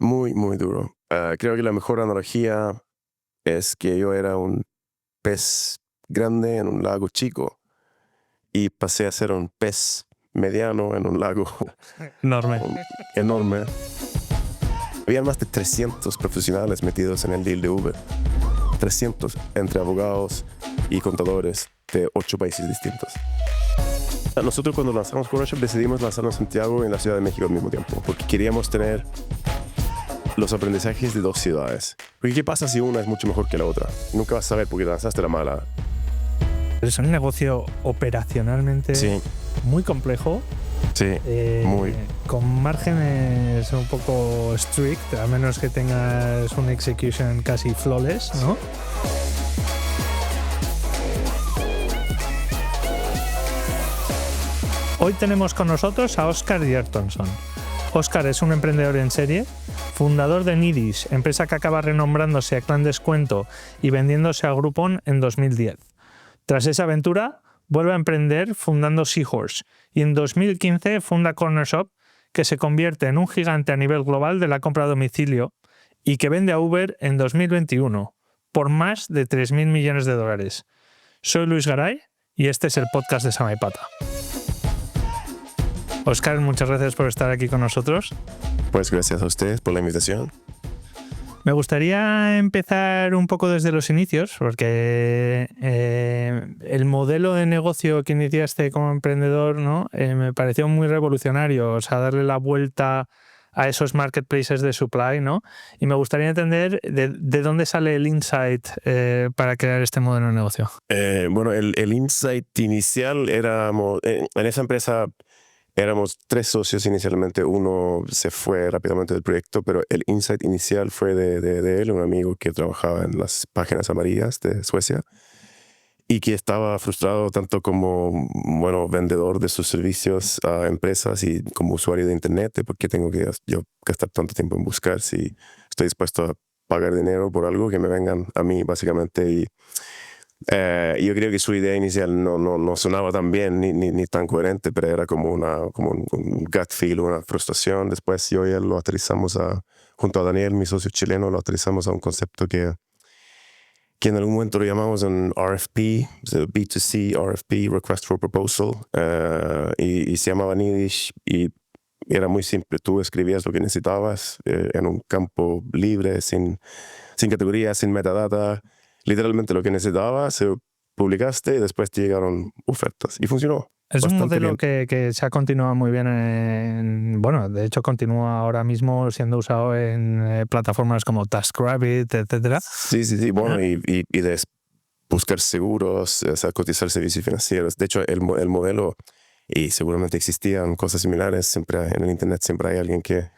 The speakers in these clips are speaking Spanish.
muy, muy duro. Creo que la mejor analogía es que yo era un pez grande en un lago chico y pasé a ser un pez mediano en un lago Enorme. enorme. Había más de 300 profesionales metidos en el deal de Uber. 300 entre abogados y contadores de 8 países distintos. Nosotros cuando lanzamos Cornershop decidimos lanzarnos en Santiago y en la Ciudad de México al mismo tiempo, porque queríamos tener los aprendizajes de dos ciudades. Porque ¿qué pasa si una es mucho mejor que la otra? Nunca vas a saber porque lanzaste la mala. Es un negocio operacionalmente muy complejo. Sí, muy. Con márgenes un poco strict, a menos que tengas un execution casi flawless, ¿no? Hoy tenemos con nosotros a Óscar Hjertonsson. Óscar es un emprendedor en serie, fundador de Nidish, empresa que acaba renombrándose a Clan Descuento y vendiéndose a Groupon en 2010. Tras esa aventura, vuelve a emprender fundando Seahorse y en 2015 funda Cornershop, que se convierte en un gigante a nivel global de la compra a domicilio y que vende a Uber en 2021 por más de 3.000 millones de dólares. Soy Luis Garay y este es el podcast de Samaipata. Óscar, muchas gracias por estar aquí con nosotros. Pues gracias a ustedes por la invitación. Me gustaría empezar un poco desde los inicios, porque el modelo de negocio que iniciaste como emprendedor, ¿no? Me pareció muy revolucionario, o sea, darle la vuelta a esos marketplaces de supply, ¿no? Y me gustaría entender de dónde sale el insight para crear este modelo de negocio. Bueno, el insight inicial éramos, en esa empresa éramos 3 socios inicialmente. Uno se fue rápidamente del proyecto, pero el insight inicial fue de él, un amigo que trabajaba en las páginas amarillas de Suecia y que estaba frustrado tanto como vendedor de sus servicios a empresas y como usuario de internet, porque tengo que yo gastar tanto tiempo en buscar si estoy dispuesto a pagar dinero por algo que me vengan a mí básicamente. Y yo creo que su idea inicial no sonaba tan bien ni tan coherente, pero era como un gut feel, una frustración. Después yo y él lo aterrizamos junto a Daniel, mi socio chileno, lo aterrizamos a un concepto que en algún momento lo llamamos un RFP, B2C RFP, Request for Proposal, y se llamaba Nidish y era muy simple. Tú escribías lo que necesitabas en un campo libre, sin categorías, sin metadata. Literalmente lo que necesitabas, publicaste y después te llegaron ofertas. Y funcionó. Es un modelo bien. que se ha continuado muy bien de hecho continúa ahora mismo siendo usado en plataformas como TaskRabbit, etcétera. Sí. Bueno, y de buscar seguros, o sea, cotizar servicios financieros. De hecho, el modelo, y seguramente existían cosas similares, siempre en el internet siempre hay alguien que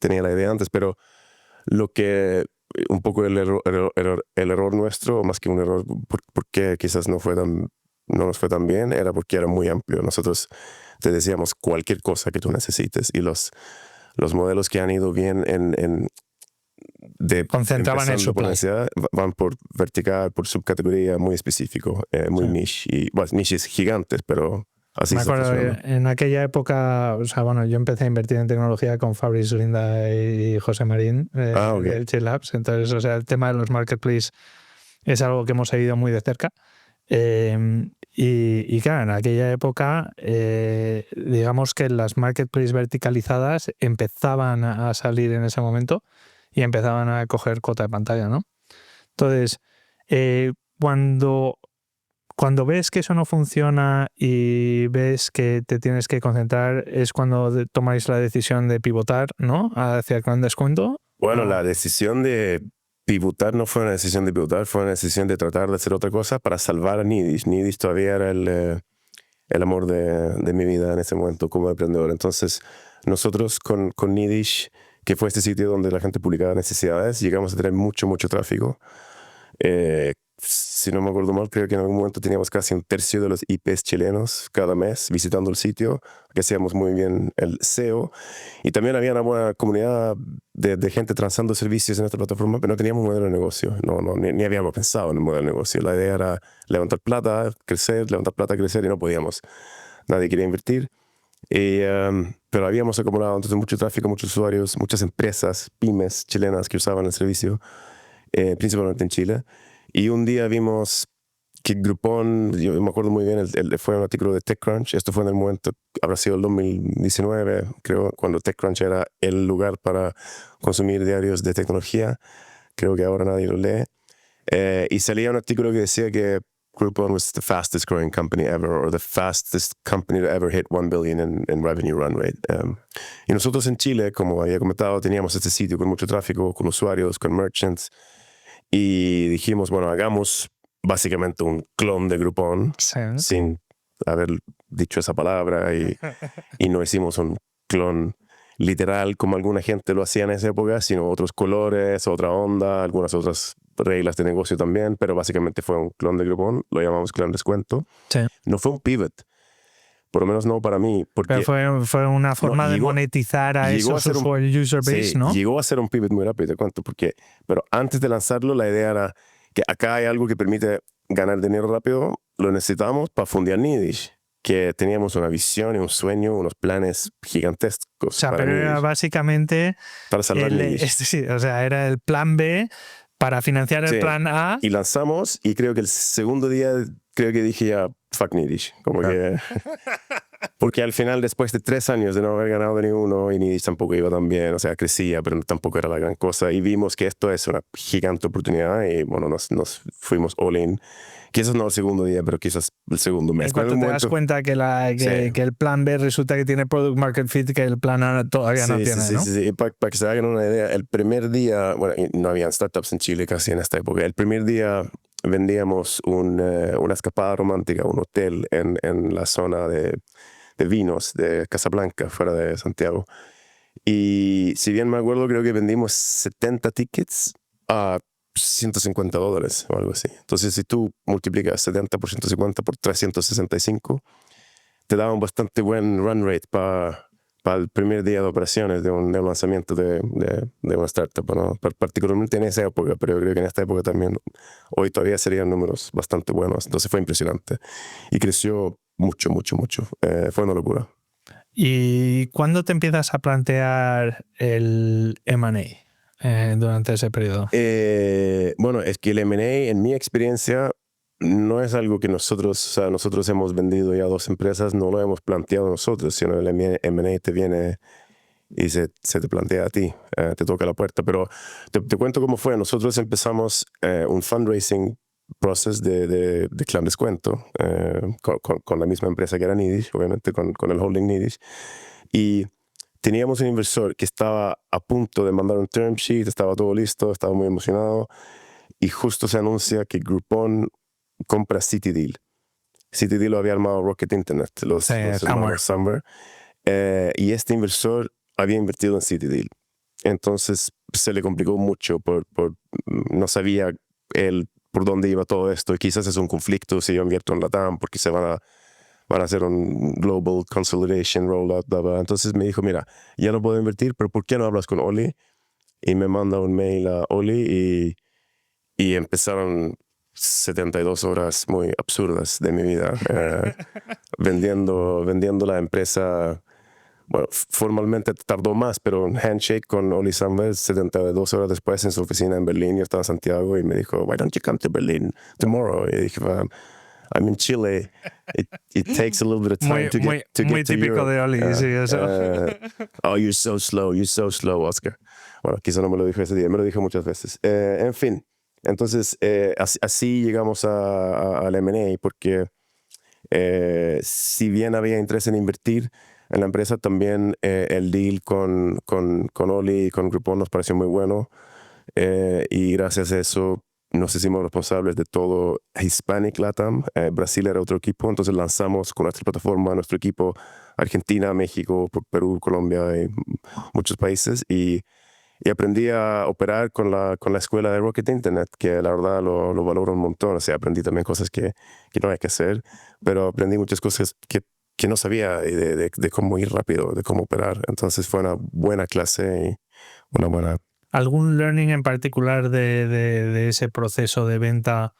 tenía la idea antes, pero lo que un poco el error nuestro, más que un error, porque quizás no nos fue tan bien, era porque era muy amplio. Nosotros te decíamos cualquier cosa que tú necesites y los modelos que han ido bien concentraban en supply, van por vertical, por subcategoría muy específico, muy niche, y niches gigantes, pero así. Me acuerdo, en aquella época, o sea, yo empecé a invertir en tecnología con Fabrice Rinda y José Marín de Chill Labs. Entonces, o sea, el tema de los marketplaces es algo que hemos seguido muy de cerca. Y claro, en aquella época, digamos que las marketplaces verticalizadas empezaban a salir en ese momento y empezaban a coger cuota de pantalla, ¿no? Entonces, cuando ves que eso no funciona y ves que te tienes que concentrar, es cuando tomáis la decisión de pivotar, ¿no? Hacia el Clan Descuento. Bueno, la decisión de pivotar no fue una decisión de pivotar, fue una decisión de tratar de hacer otra cosa para salvar a Nidish. Nidish todavía era el amor de mi vida en ese momento como emprendedor. Entonces, nosotros con Nidish, que fue este sitio donde la gente publicaba necesidades, llegamos a tener mucho tráfico. Si no me acuerdo mal, creo que en algún momento teníamos casi 1/3 de los IPs chilenos cada mes visitando el sitio, que hacíamos muy bien el SEO. Y también había una buena comunidad de gente transando servicios en esta plataforma, pero no teníamos un modelo de negocio. Ni habíamos pensado en un modelo de negocio. La idea era levantar plata, crecer, y no podíamos. Nadie quería invertir. pero habíamos acumulado entonces mucho tráfico, muchos usuarios, muchas empresas, pymes chilenas que usaban el servicio, principalmente en Chile. Y un día vimos que Groupon, yo me acuerdo muy bien, fue un artículo de TechCrunch, esto fue en el momento, habrá sido el 2019, creo, cuando TechCrunch era el lugar para consumir diarios de tecnología. Creo que ahora nadie lo lee. Y salía un artículo que decía que Groupon was the fastest growing company ever, or the fastest company to ever hit 1 billion in revenue run rate. Y nosotros en Chile, como había comentado, teníamos este sitio con mucho tráfico, con usuarios, con merchants, y dijimos, bueno, hagamos básicamente un clon de Groupon, Sí. sin haber dicho esa palabra, y no hicimos un clon literal como alguna gente lo hacía en esa época, sino otros colores, otra onda, algunas otras reglas de negocio también, pero básicamente fue un clon de Groupon, lo llamamos clon descuento. Sí. No fue un pivot, por lo menos no para mí, porque Pero fue una forma de monetizar a llegó esos a ser el user base, sí, ¿no? llegó a ser un pivot muy rápido, te cuento, pero antes de lanzarlo la idea era que acá hay algo que permite ganar dinero rápido, lo necesitamos para fundear Nidish, que teníamos una visión y un sueño, unos planes gigantescos. O sea, para pero era Nidish, básicamente para salvar Nidish. sí, o sea, era el plan B para financiar el Sí, plan A. y lanzamos, y creo que el segundo día, creo que dije ya, fuck Nidish, como que... Porque al final, después de 3 años de no haber ganado de ninguno, y Nidish tampoco iba tan bien, o sea, crecía, pero tampoco era la gran cosa, y vimos que esto es una gigante oportunidad, y bueno, nos fuimos all in. Quizás no el segundo día, pero quizás el segundo mes. En cuanto te das cuenta que, Sí. que el plan B resulta que tiene product market fit, que el plan A todavía no tiene, ¿no? Sí. Para que se hagan una idea, el primer día, bueno, y no habían startups en Chile casi en esta época, el primer día vendíamos una escapada romántica, un hotel en la zona de vinos de Casablanca, fuera de Santiago. Y si bien me acuerdo, creo que vendimos 70 tickets a $150 o algo así. Entonces, si tú multiplicas 70 por 150 por 365, te da un bastante buen run rate para el primer día de operaciones de un lanzamiento de una startup, ¿no? Particularmente en esa época, pero yo creo que en esta época también, hoy todavía serían números bastante buenos. Entonces fue impresionante y creció mucho. Fue una locura. ¿Y cuándo te empiezas a plantear el M&A durante ese periodo? Bueno, es que el M&A, en mi experiencia, no es algo que nosotros hemos vendido ya 2 empresas, no lo hemos planteado nosotros, sino el M&A te viene y se te plantea a ti, te toca la puerta. Pero te cuento cómo fue. Nosotros empezamos un fundraising process de Clan Descuento con la misma empresa que era Nidish, obviamente con el holding Nidish. Y teníamos un inversor que estaba a punto de mandar un term sheet, estaba todo listo, estaba muy emocionado, y justo se anuncia que Groupon compra CityDeal. CityDeal lo había armado Rocket Internet, los hermanos Somewhere. Y este inversor había invertido en CityDeal. Entonces se le complicó mucho, no sabía él por dónde iba todo esto, y quizás es un conflicto si yo invierto en LATAM porque se van a hacer un global consolidation rollout, bla, bla. Entonces me dijo, mira, ya no puedo invertir, pero ¿por qué no hablas con Oli? Y me manda un mail a Oli, y empezaron 72 horas muy absurdas de mi vida vendiendo la empresa. Bueno, formalmente tardó más, pero un handshake con Oli Sandberg 72 horas después en su oficina en Berlín. Yo estaba en Santiago y me dijo, why don't you come to Berlin tomorrow? Y dije, I'm in Chile. It takes a little bit of time to get to muy típico Europe. de Oli, sí, eso. Oh, you're so slow, Oscar. Bueno, quizá no me lo dijo ese día, me lo dijo muchas veces. En fin, entonces así llegamos al M&A, porque si bien había interés en invertir en la empresa, también el deal con Oli y con Groupon nos pareció muy bueno, y gracias a eso nos hicimos responsables de todo Hispanic LATAM. Brasil era otro equipo, entonces lanzamos con nuestra plataforma nuestro equipo Argentina, México, Perú, Colombia y muchos países, y aprendí a operar con la escuela de Rocket Internet, que la verdad lo valoro un montón. O sea, aprendí también cosas que no hay que hacer, pero aprendí muchas cosas que no sabía de cómo ir rápido, de cómo operar. Entonces fue una buena clase y una buena... ¿Algún learning en particular de ese proceso de venta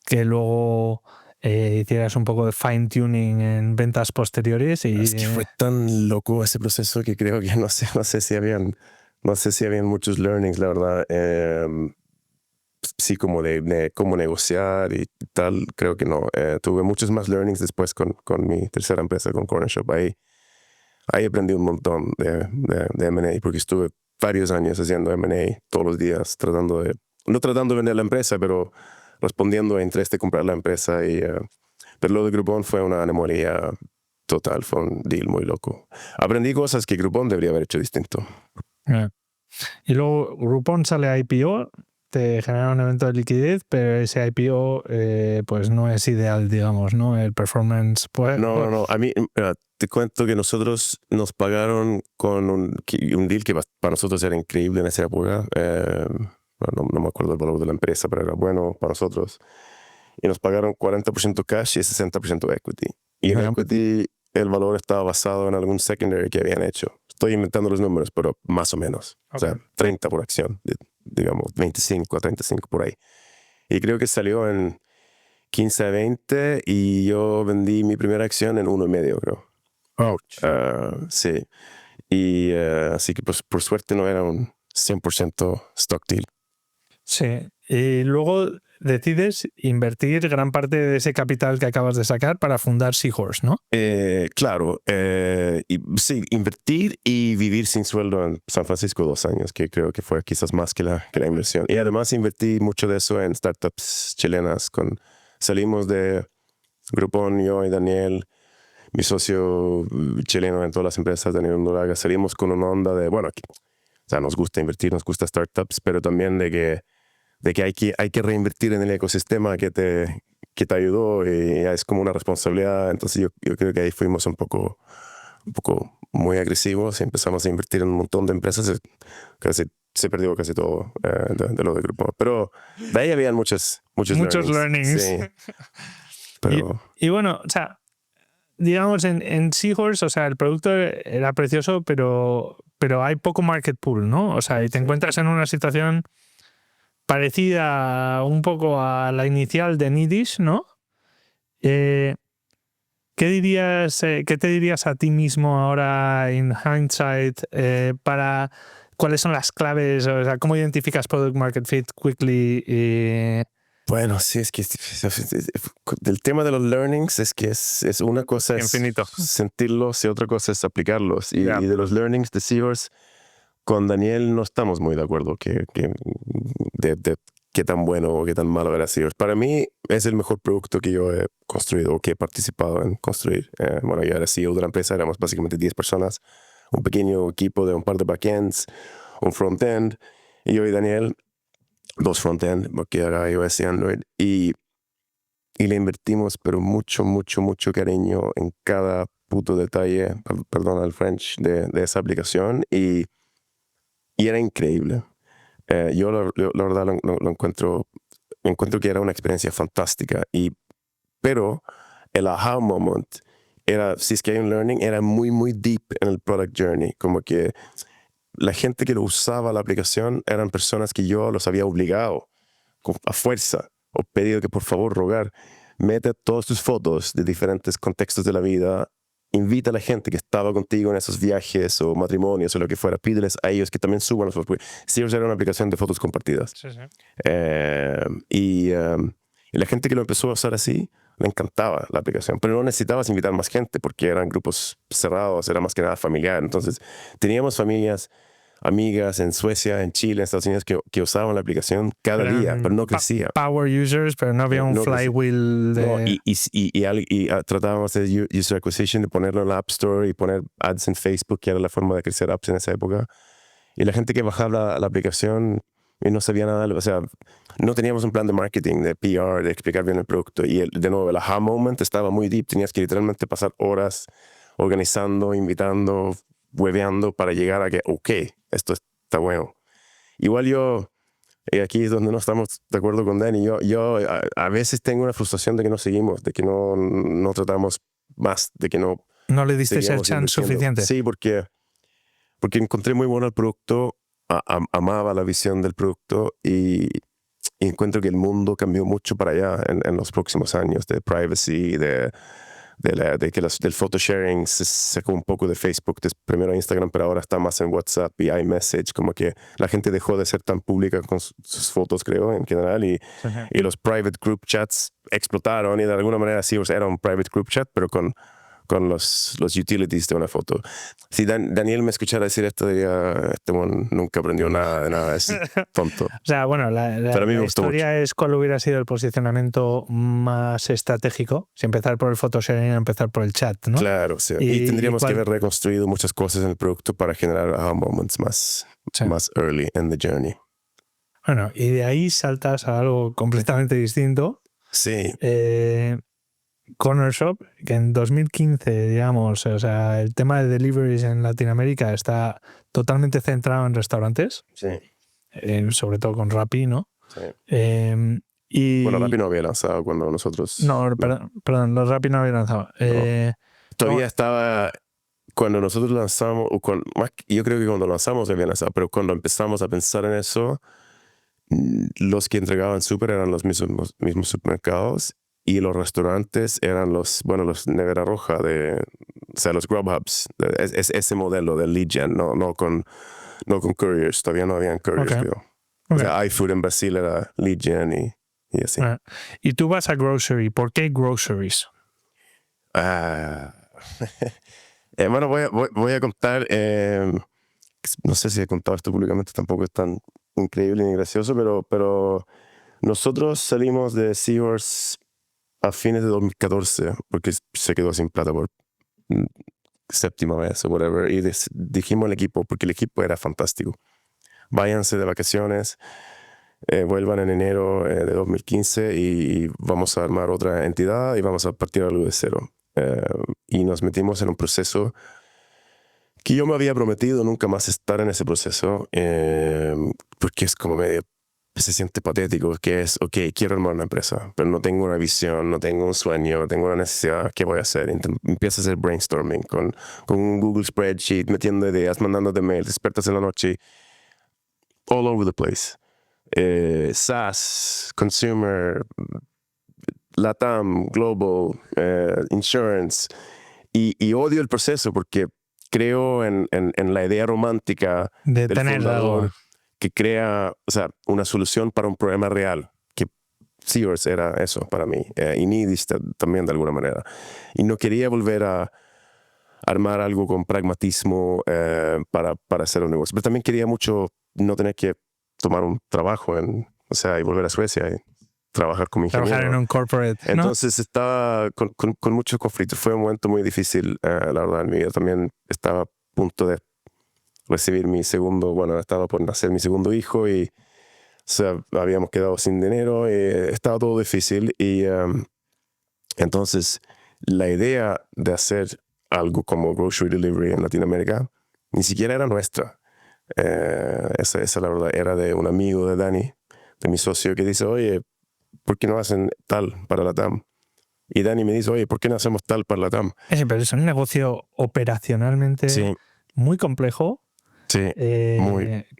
que luego hicieras un poco de fine tuning en ventas posteriores. Y Es que fue tan loco ese proceso que creo que no sé si habían muchos learnings, la verdad. Sí, como de cómo negociar y tal, creo que no. Tuve muchos más learnings después con mi tercera empresa, con Corner Shop. Ahí aprendí un montón de M&A, porque estuve varios años haciendo M&A todos los días, no tratando de vender la empresa, pero respondiendo a interés de comprar la empresa. Pero lo de Groupon fue una anomalía total, fue un deal muy loco. Aprendí cosas que Groupon debería haber hecho distinto. Y luego Groupon sale a IPO, te genera un evento de liquidez, pero ese IPO pues no es ideal, digamos, ¿no? El performance... Pues, No. A mí, te cuento que nosotros nos pagaron con un deal que para nosotros era increíble en esa época. No me acuerdo el valor de la empresa, pero era bueno para nosotros. Y nos pagaron 40% cash y 60% equity. Y en equity el valor estaba basado en algún secondary que habían hecho. Estoy inventando los números, pero más o menos. O sea, 30 por acción, digamos, 25 a 35 por ahí. Y creo que salió en 15 a 20 y yo vendí mi primera acción en 1,5, creo. Ouch. Sí. Y así que pues, por suerte no era un 100% stock deal. Sí. Y luego decides invertir gran parte de ese capital que acabas de sacar para fundar Seahorse, ¿no? Claro. Sí, invertir y vivir sin sueldo en San Francisco 2 años, que creo que fue quizás más que la inversión. Y además invertí mucho de eso en startups chilenas. Salimos de Groupon, yo y Daniel, mi socio chileno en todas las empresas, Daniel Undulaga, salimos con una onda de, bueno, o sea, nos gusta invertir, nos gusta startups, pero también de que hay que reinvertir en el ecosistema que te ayudó, y es como una responsabilidad. Entonces yo creo que ahí fuimos un poco muy agresivos y empezamos a invertir en un montón de empresas. Se perdió casi todo de lo de Grupo. Pero de ahí habían muchos learnings. Sí. Pero... Y bueno, o sea, digamos en Seahorse, o sea, el producto era precioso, pero hay poco market pool, ¿no? O sea, y te encuentras en una situación parecida un poco a la inicial de Nidis, ¿no? ¿Qué te dirías a ti mismo ahora en hindsight para cuáles son las claves? O sea, ¿cómo identificas product market fit quickly? Bueno, sí, es que el tema de los learnings es que es una cosa Infinito. Es sentirlos y otra cosa es aplicarlos. Y Yeah. de los learnings de Seahorse, con Daniel no estamos muy de acuerdo de qué tan bueno o qué tan malo era Seahorse. Para mí es el mejor producto que yo he construido o que he participado en construir. Bueno, yo era CEO de la empresa, éramos básicamente 10 personas, un pequeño equipo de un par de backends, un frontend, y yo y Daniel, 2 frontend, porque era iOS y Android, y le invertimos, pero mucho cariño en cada puto detalle, perdón el French, de esa aplicación, y era increíble. Yo la verdad lo encuentro que era una experiencia fantástica, pero el aha moment era, si es que hay un learning, era muy deep en el product journey, como que la gente que lo usaba la aplicación eran personas que yo los había obligado a fuerza o pedido que por favor rogar, mete todas tus fotos de diferentes contextos de la vida, invita a la gente que estaba contigo en esos viajes o matrimonios o lo que fuera, pídeles a ellos que también suban los fotos. Seahorse era una aplicación de fotos compartidas. Sí. Y la gente que lo empezó a usar así, le encantaba la aplicación, pero no necesitabas invitar más gente porque eran grupos cerrados, era más que nada familiar. Entonces teníamos familias, amigas en Suecia, en Chile, en Estados Unidos que usaban la aplicación cada día, pero no crecía. Power users, pero no había un flywheel de... No, y tratábamos de user acquisition, de ponerlo en la App Store y poner ads en Facebook, que era la forma de crecer apps en esa época. Y la gente que bajaba la aplicación y no sabía nada, o sea, no teníamos un plan de marketing, de PR, de explicar bien el producto. Y de nuevo, el aha moment estaba muy deep. Tenías que literalmente pasar horas organizando, invitando, hueveando para llegar a que, ok, esto está bueno. Igual y aquí es donde no estamos de acuerdo con Danny, yo a veces tengo una frustración de que no seguimos, de que no tratamos más, de que no le diste el chance suficiente. Sí, porque encontré muy bueno el producto, amaba la visión del producto y y encuentro que el mundo cambió mucho para allá en los próximos años, de privacy, de que del photo sharing se sacó un poco de Facebook, primero Instagram, pero ahora está más en WhatsApp y iMessage, como que la gente dejó de ser tan pública con sus fotos, creo, en general, y los private group chats explotaron, y de alguna manera sí, o sea, era un private group chat, pero con los utilities de una foto. Si Daniel me escuchara decir esto, diría, este man nunca aprendió nada de nada, es tonto. O sea, bueno, la historia es cuál hubiera sido el posicionamiento más estratégico, si empezar por el photo sharing o empezar por el chat, ¿no? Claro, sí. Y tendríamos que haber reconstruido muchas cosas en el producto para generar aha moments más early in the journey. Bueno, y de ahí saltas a algo completamente distinto. Sí. Cornershop, que en 2015, digamos, o sea, el tema de deliveries en Latinoamérica está totalmente centrado en restaurantes. Sí. Sobre todo con Rappi, ¿no? Sí. Bueno, Rappi no había lanzado cuando nosotros... No, perdón, los Rappi no habían lanzado. Todavía estaba... Cuando nosotros lanzamos, yo creo que cuando lanzamos había lanzado, pero cuando empezamos a pensar en eso, los que entregaban súper eran los mismos supermercados, y los restaurantes eran los Nevera Roja, o sea, los Grubhubs, ese modelo del lead gen, no con couriers, todavía no habían couriers, creo. O sea, iFood en Brasil era lead gen y así. Y tú vas a grocery, ¿por qué groceries? Bueno, voy a contar, no sé si he contado esto públicamente, tampoco es tan increíble ni gracioso, pero nosotros salimos de Seahorse a fines de 2014, porque se quedó sin plata por séptima vez o whatever, y dijimos al equipo, porque el equipo era fantástico, váyanse de vacaciones, vuelvan en enero de 2015 y vamos a armar otra entidad y vamos a partir algo de cero. Y nos metimos en un proceso que yo me había prometido nunca más estar en ese proceso, porque es como medio, se siente patético, que es, ok, quiero armar una empresa, pero no tengo una visión, no tengo un sueño, no tengo una necesidad, ¿qué voy a hacer? Empiezas a hacer brainstorming con un Google Spreadsheet, metiendo ideas, mandándote mails, despertas en la noche, all over the place. SaaS, consumer, LATAM, global, insurance, y odio el proceso porque creo en la idea romántica de del tener fundador, algo que crea, o sea, una solución para un problema real, que Seahorse era eso para mí, y Nidis también de alguna manera. Y no quería volver a armar algo con pragmatismo para hacer un negocio. Pero también quería mucho no tener que tomar un trabajo y volver a Suecia y trabajar como ingeniero. Trabajar en un corporate, ¿no? Entonces estaba con muchos conflictos. Fue un momento muy difícil, la verdad, en mi vida. También estaba a punto de recibir estaba por nacer mi segundo hijo y, o sea, habíamos quedado sin dinero y estaba todo difícil. Y entonces la idea de hacer algo como grocery delivery en Latinoamérica ni siquiera era nuestra. Esa la verdad era de un amigo de Dani, de mi socio, que dice, oye, ¿por qué no hacen tal para la TAM? Y Dani me dice, oye, ¿por qué no hacemos tal para la TAM? Sí, pero es un negocio operacionalmente muy complejo. Sí,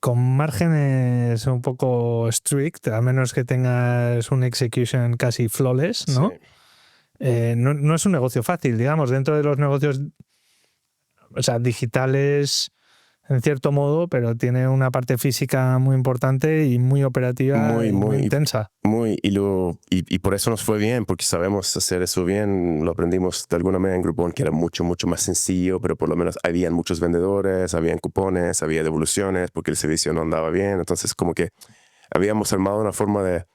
con márgenes un poco strict, a menos que tengas un execution casi flawless, ¿no? Sí. No es un negocio fácil, digamos, dentro de los negocios, o sea, digitales en cierto modo, pero tiene una parte física muy importante y muy operativa, muy intensa. Y por eso nos fue bien, porque sabemos hacer eso bien. Lo aprendimos de alguna manera en Groupon, que era mucho más sencillo, pero por lo menos habían muchos vendedores, habían cupones, había devoluciones, porque el servicio no andaba bien. Entonces, como que habíamos armado una forma de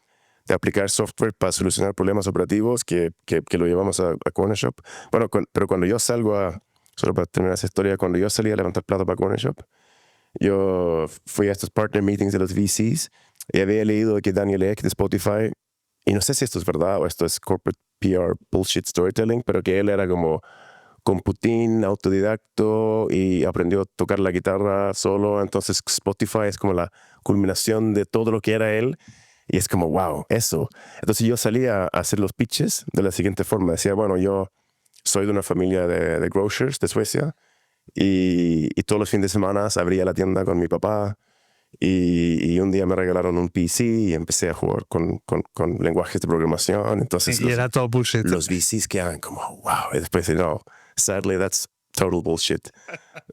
aplicar software para solucionar problemas operativos que lo llevamos a Cornershop. Bueno, pero cuando yo salgo solo para terminar esa historia, cuando yo salí a levantar plata para Cornershop, yo fui a estos partner meetings de los VCs y había leído que Daniel Ek de Spotify, y no sé si esto es verdad o esto es corporate PR bullshit storytelling, pero que él era como computín, autodidacto y aprendió a tocar la guitarra solo. Entonces Spotify es como la culminación de todo lo que era él. Y es como, wow, eso. Entonces yo salía a hacer los pitches de la siguiente forma. Decía, bueno, yo soy de una familia de grocers de Suecia y todos los fines de semana abría la tienda con mi papá Y un día me regalaron un PC y empecé a jugar con lenguajes de programación. Entonces Y era todo bullshit. los VCs quedan como, wow. Y después, no, sadly, that's total bullshit.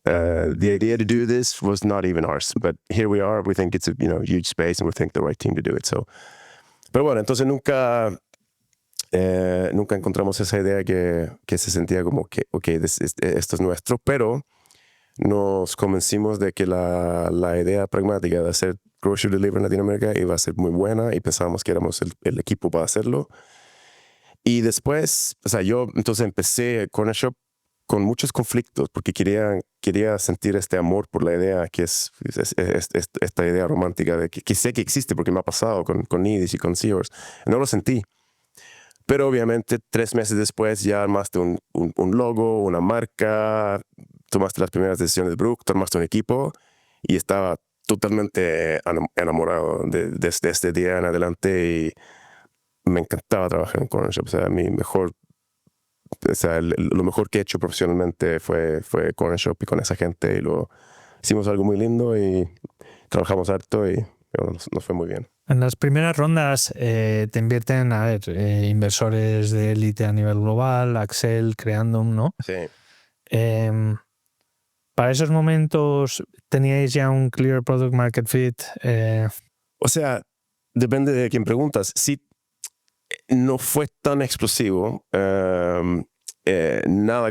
The idea to do this was not even ours. But here we are. We think it's a huge space and we think the right team to do it. So, pero bueno, entonces nunca encontramos esa idea que se sentía como que, ok, esto es nuestro, pero nos convencimos de que la idea pragmática de hacer grocery delivery en Latinoamérica iba a ser muy buena y pensábamos que éramos el equipo para hacerlo. Y después, o sea, yo entonces empecé Corner Shop con muchos conflictos porque quería sentir este amor por la idea que es esta idea romántica de que sé que existe porque me ha pasado con Nidis y con Seahorse. No lo sentí. Pero obviamente 3 meses después ya armaste un logo, una marca, tomaste las primeras decisiones de Brook, tomaste un equipo y estaba totalmente enamorado de este día en adelante y me encantaba trabajar en Corner Shop. O sea, lo mejor que he hecho profesionalmente fue Corner Shop y con esa gente y hicimos algo muy lindo y trabajamos harto y nos fue muy bien. En las primeras rondas te invierten, inversores de élite a nivel global, Accel, Creandum, ¿no? Sí. Para esos momentos, ¿teníais ya un clear product market fit? O sea, depende de quién preguntas. Sí, no fue tan explosivo. Nada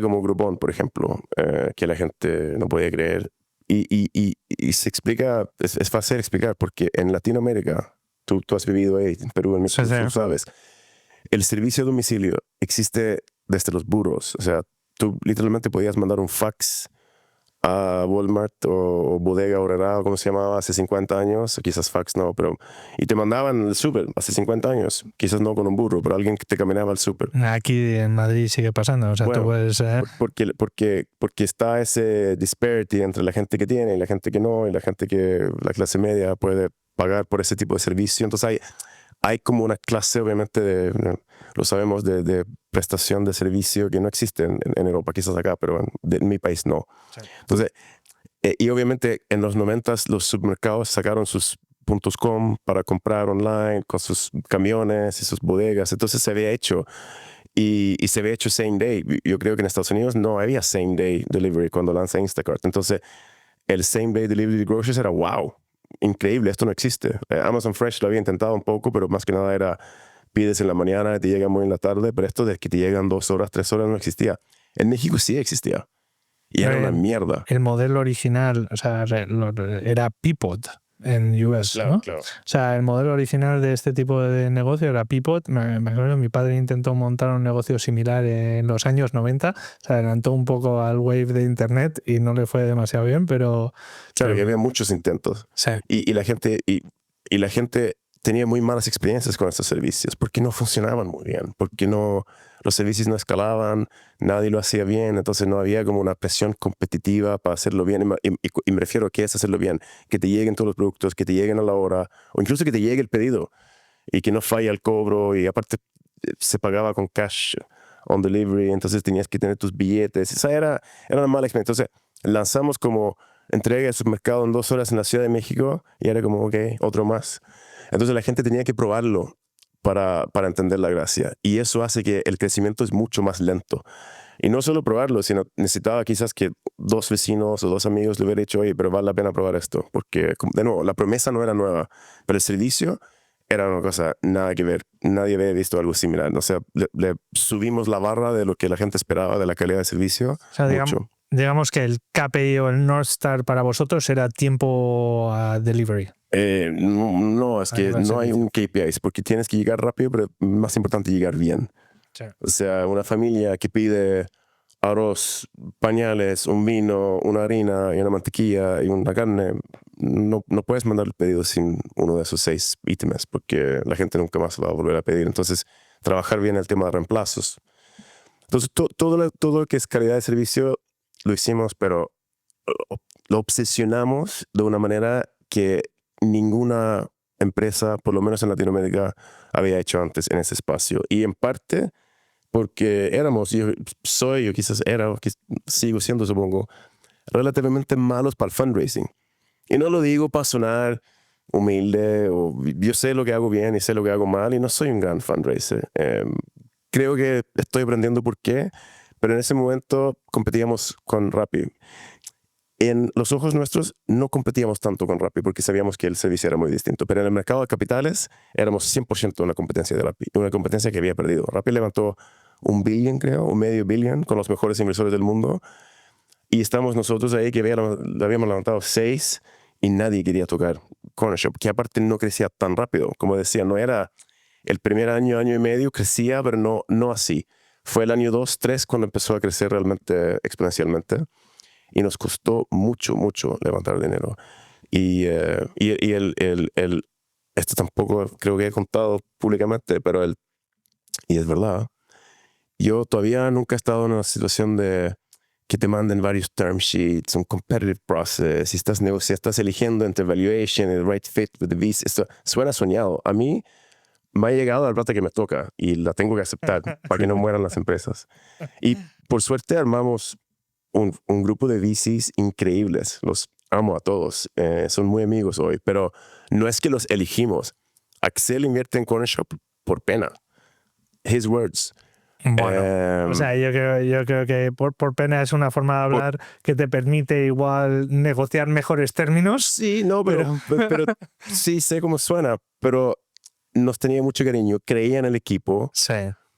como Groupon, por ejemplo, que la gente no podía creer. Y se explica, es fácil explicar, porque en Latinoamérica, tú has vivido ahí, en Perú, en México, tú sabes, el servicio a domicilio existe desde los burros. O sea, tú literalmente podías mandar un fax a Walmart o Bodega Aurrerá, o como se llamaba, hace 50 años, quizás fax no, pero y te mandaban el súper hace 50 años, quizás no con un burro, pero alguien que te caminaba al súper. Aquí en Madrid sigue pasando, o sea, bueno, tú puedes... porque está ese disparity entre la gente que tiene y la gente que no, y la gente que la clase media puede pagar por ese tipo de servicio. Entonces hay como una clase, obviamente, lo sabemos, de prestación de servicio que no existe en Europa, quizás acá, pero en mi país no. Sí. Entonces, y obviamente en los 90s los supermercados sacaron sus .com para comprar online con sus camiones y sus bodegas. Entonces se había hecho y se había hecho same day. Yo creo que en Estados Unidos no había same day delivery cuando lanza Instacart. Entonces el same day delivery de groceries era wow, increíble, esto no existe. Amazon Fresh lo había intentado un poco, pero más que nada era pides en la mañana, te llega muy en la tarde, pero esto de que te llegan 2 horas, 3 horas no existía. En México sí existía. Y era una mierda. El modelo original, o sea, era Peapod en US, claro, ¿no? Claro. O sea, el modelo original de este tipo de negocio era Peapod. Me acuerdo, mi padre intentó montar un negocio similar en los años 90. Se adelantó un poco al wave de Internet y no le fue demasiado bien, pero... Claro, que había muchos intentos. Sí. Y la gente tenía muy malas experiencias con estos servicios porque no funcionaban muy bien, porque los servicios no escalaban, nadie lo hacía bien, entonces no había como una presión competitiva para hacerlo bien. Y me refiero a qué es hacerlo bien, que te lleguen todos los productos, que te lleguen a la hora, o incluso que te llegue el pedido y que no falle el cobro, y aparte se pagaba con cash on delivery, entonces tenías que tener tus billetes. Esa era una mala experiencia. Entonces lanzamos como entrega al supermercado en 2 horas en la Ciudad de México y era como, ok, otro más. Entonces la gente tenía que probarlo para entender la gracia. Y eso hace que el crecimiento es mucho más lento. Y no solo probarlo, sino necesitaba quizás que 2 vecinos o 2 amigos le hubieran dicho, oye, pero vale la pena probar esto. Porque, de nuevo, la promesa no era nueva, pero el servicio era una cosa nada que ver. Nadie había visto algo similar. O sea, le subimos la barra de lo que la gente esperaba de la calidad de servicio. O sea, mucho. Digamos que el KPI o el North Star para vosotros era tiempo a delivery. No, es que no hay un KPI, porque tienes que llegar rápido, pero más importante llegar bien. Sí. O sea, una familia que pide arroz, pañales, un vino, una harina y una mantequilla y una carne, no puedes mandar el pedido sin uno de esos 6 ítems, porque la gente nunca más va a volver a pedir. Entonces, trabajar bien el tema de reemplazos. Entonces, todo lo que es calidad de servicio lo hicimos, pero lo obsesionamos de una manera que ninguna empresa, por lo menos en Latinoamérica, había hecho antes en ese espacio. Y en parte porque yo quizás era, sigo siendo, supongo, relativamente malos para el fundraising. Y no lo digo para sonar humilde, o yo sé lo que hago bien y sé lo que hago mal y no soy un gran fundraiser. Creo que estoy aprendiendo por qué, pero en ese momento competíamos con Rappi. En los ojos nuestros no competíamos tanto con Rappi porque sabíamos que el servicio era muy distinto, pero en el mercado de capitales éramos 100% una competencia de Rappi, una competencia que había perdido. Rappi levantó $1 billion, creo, o medio billion con los mejores inversores del mundo, y estamos nosotros ahí que habíamos levantado 6 y nadie quería tocar Cornershop, que aparte no crecía tan rápido. Como decía, no era el primer año, año y medio, crecía, pero no así. Fue el año 2, 3 cuando empezó a crecer realmente exponencialmente. Y nos costó mucho, mucho levantar dinero. Y esto tampoco creo que he contado públicamente, pero y es verdad, yo todavía nunca he estado en una situación de que te manden varios term sheets, un competitive process, y estás eligiendo entre valuation y el right fit with the VC. Esto suena soñado. A mí me ha llegado la plata que me toca y la tengo que aceptar para que no mueran las empresas. Y por suerte armamos un grupo de VCs increíbles. Los amo a todos. Son muy amigos hoy, pero no es que los elegimos. Axel invierte en Cornershop por pena. His words. Bueno, o sea, yo creo que por pena es una forma de hablar que te permite igual negociar mejores términos. Sí, no, pero sí sé cómo suena, pero nos tenía mucho cariño, creía en el equipo. Sí.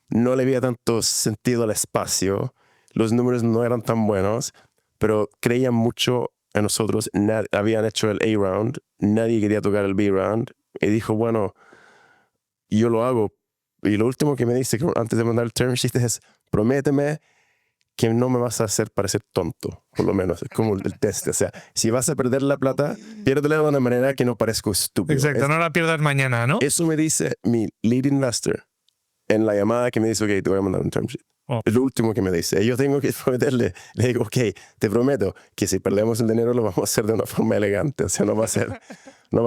No le había tanto sentido al espacio. Los números no eran tan buenos, pero creían mucho en nosotros. Habían hecho el A-Round, nadie quería tocar el B-Round. Y dijo, bueno, yo lo hago. Y lo último que me dice antes de mandar el term sheet es, prométeme que no me vas a hacer parecer tonto, por lo menos. Es como el test. O sea, si vas a perder la plata, piérdela de una manera que no parezca estúpido. Exacto, no la pierdas mañana, ¿no? Eso me dice mi lead investor en la llamada que me dice, ok, te voy a mandar un term sheet. Es lo último que me dice. Yo tengo que prometerle, le digo, ok, te prometo que si perdemos el dinero lo vamos a hacer de una forma elegante. O sea, no va a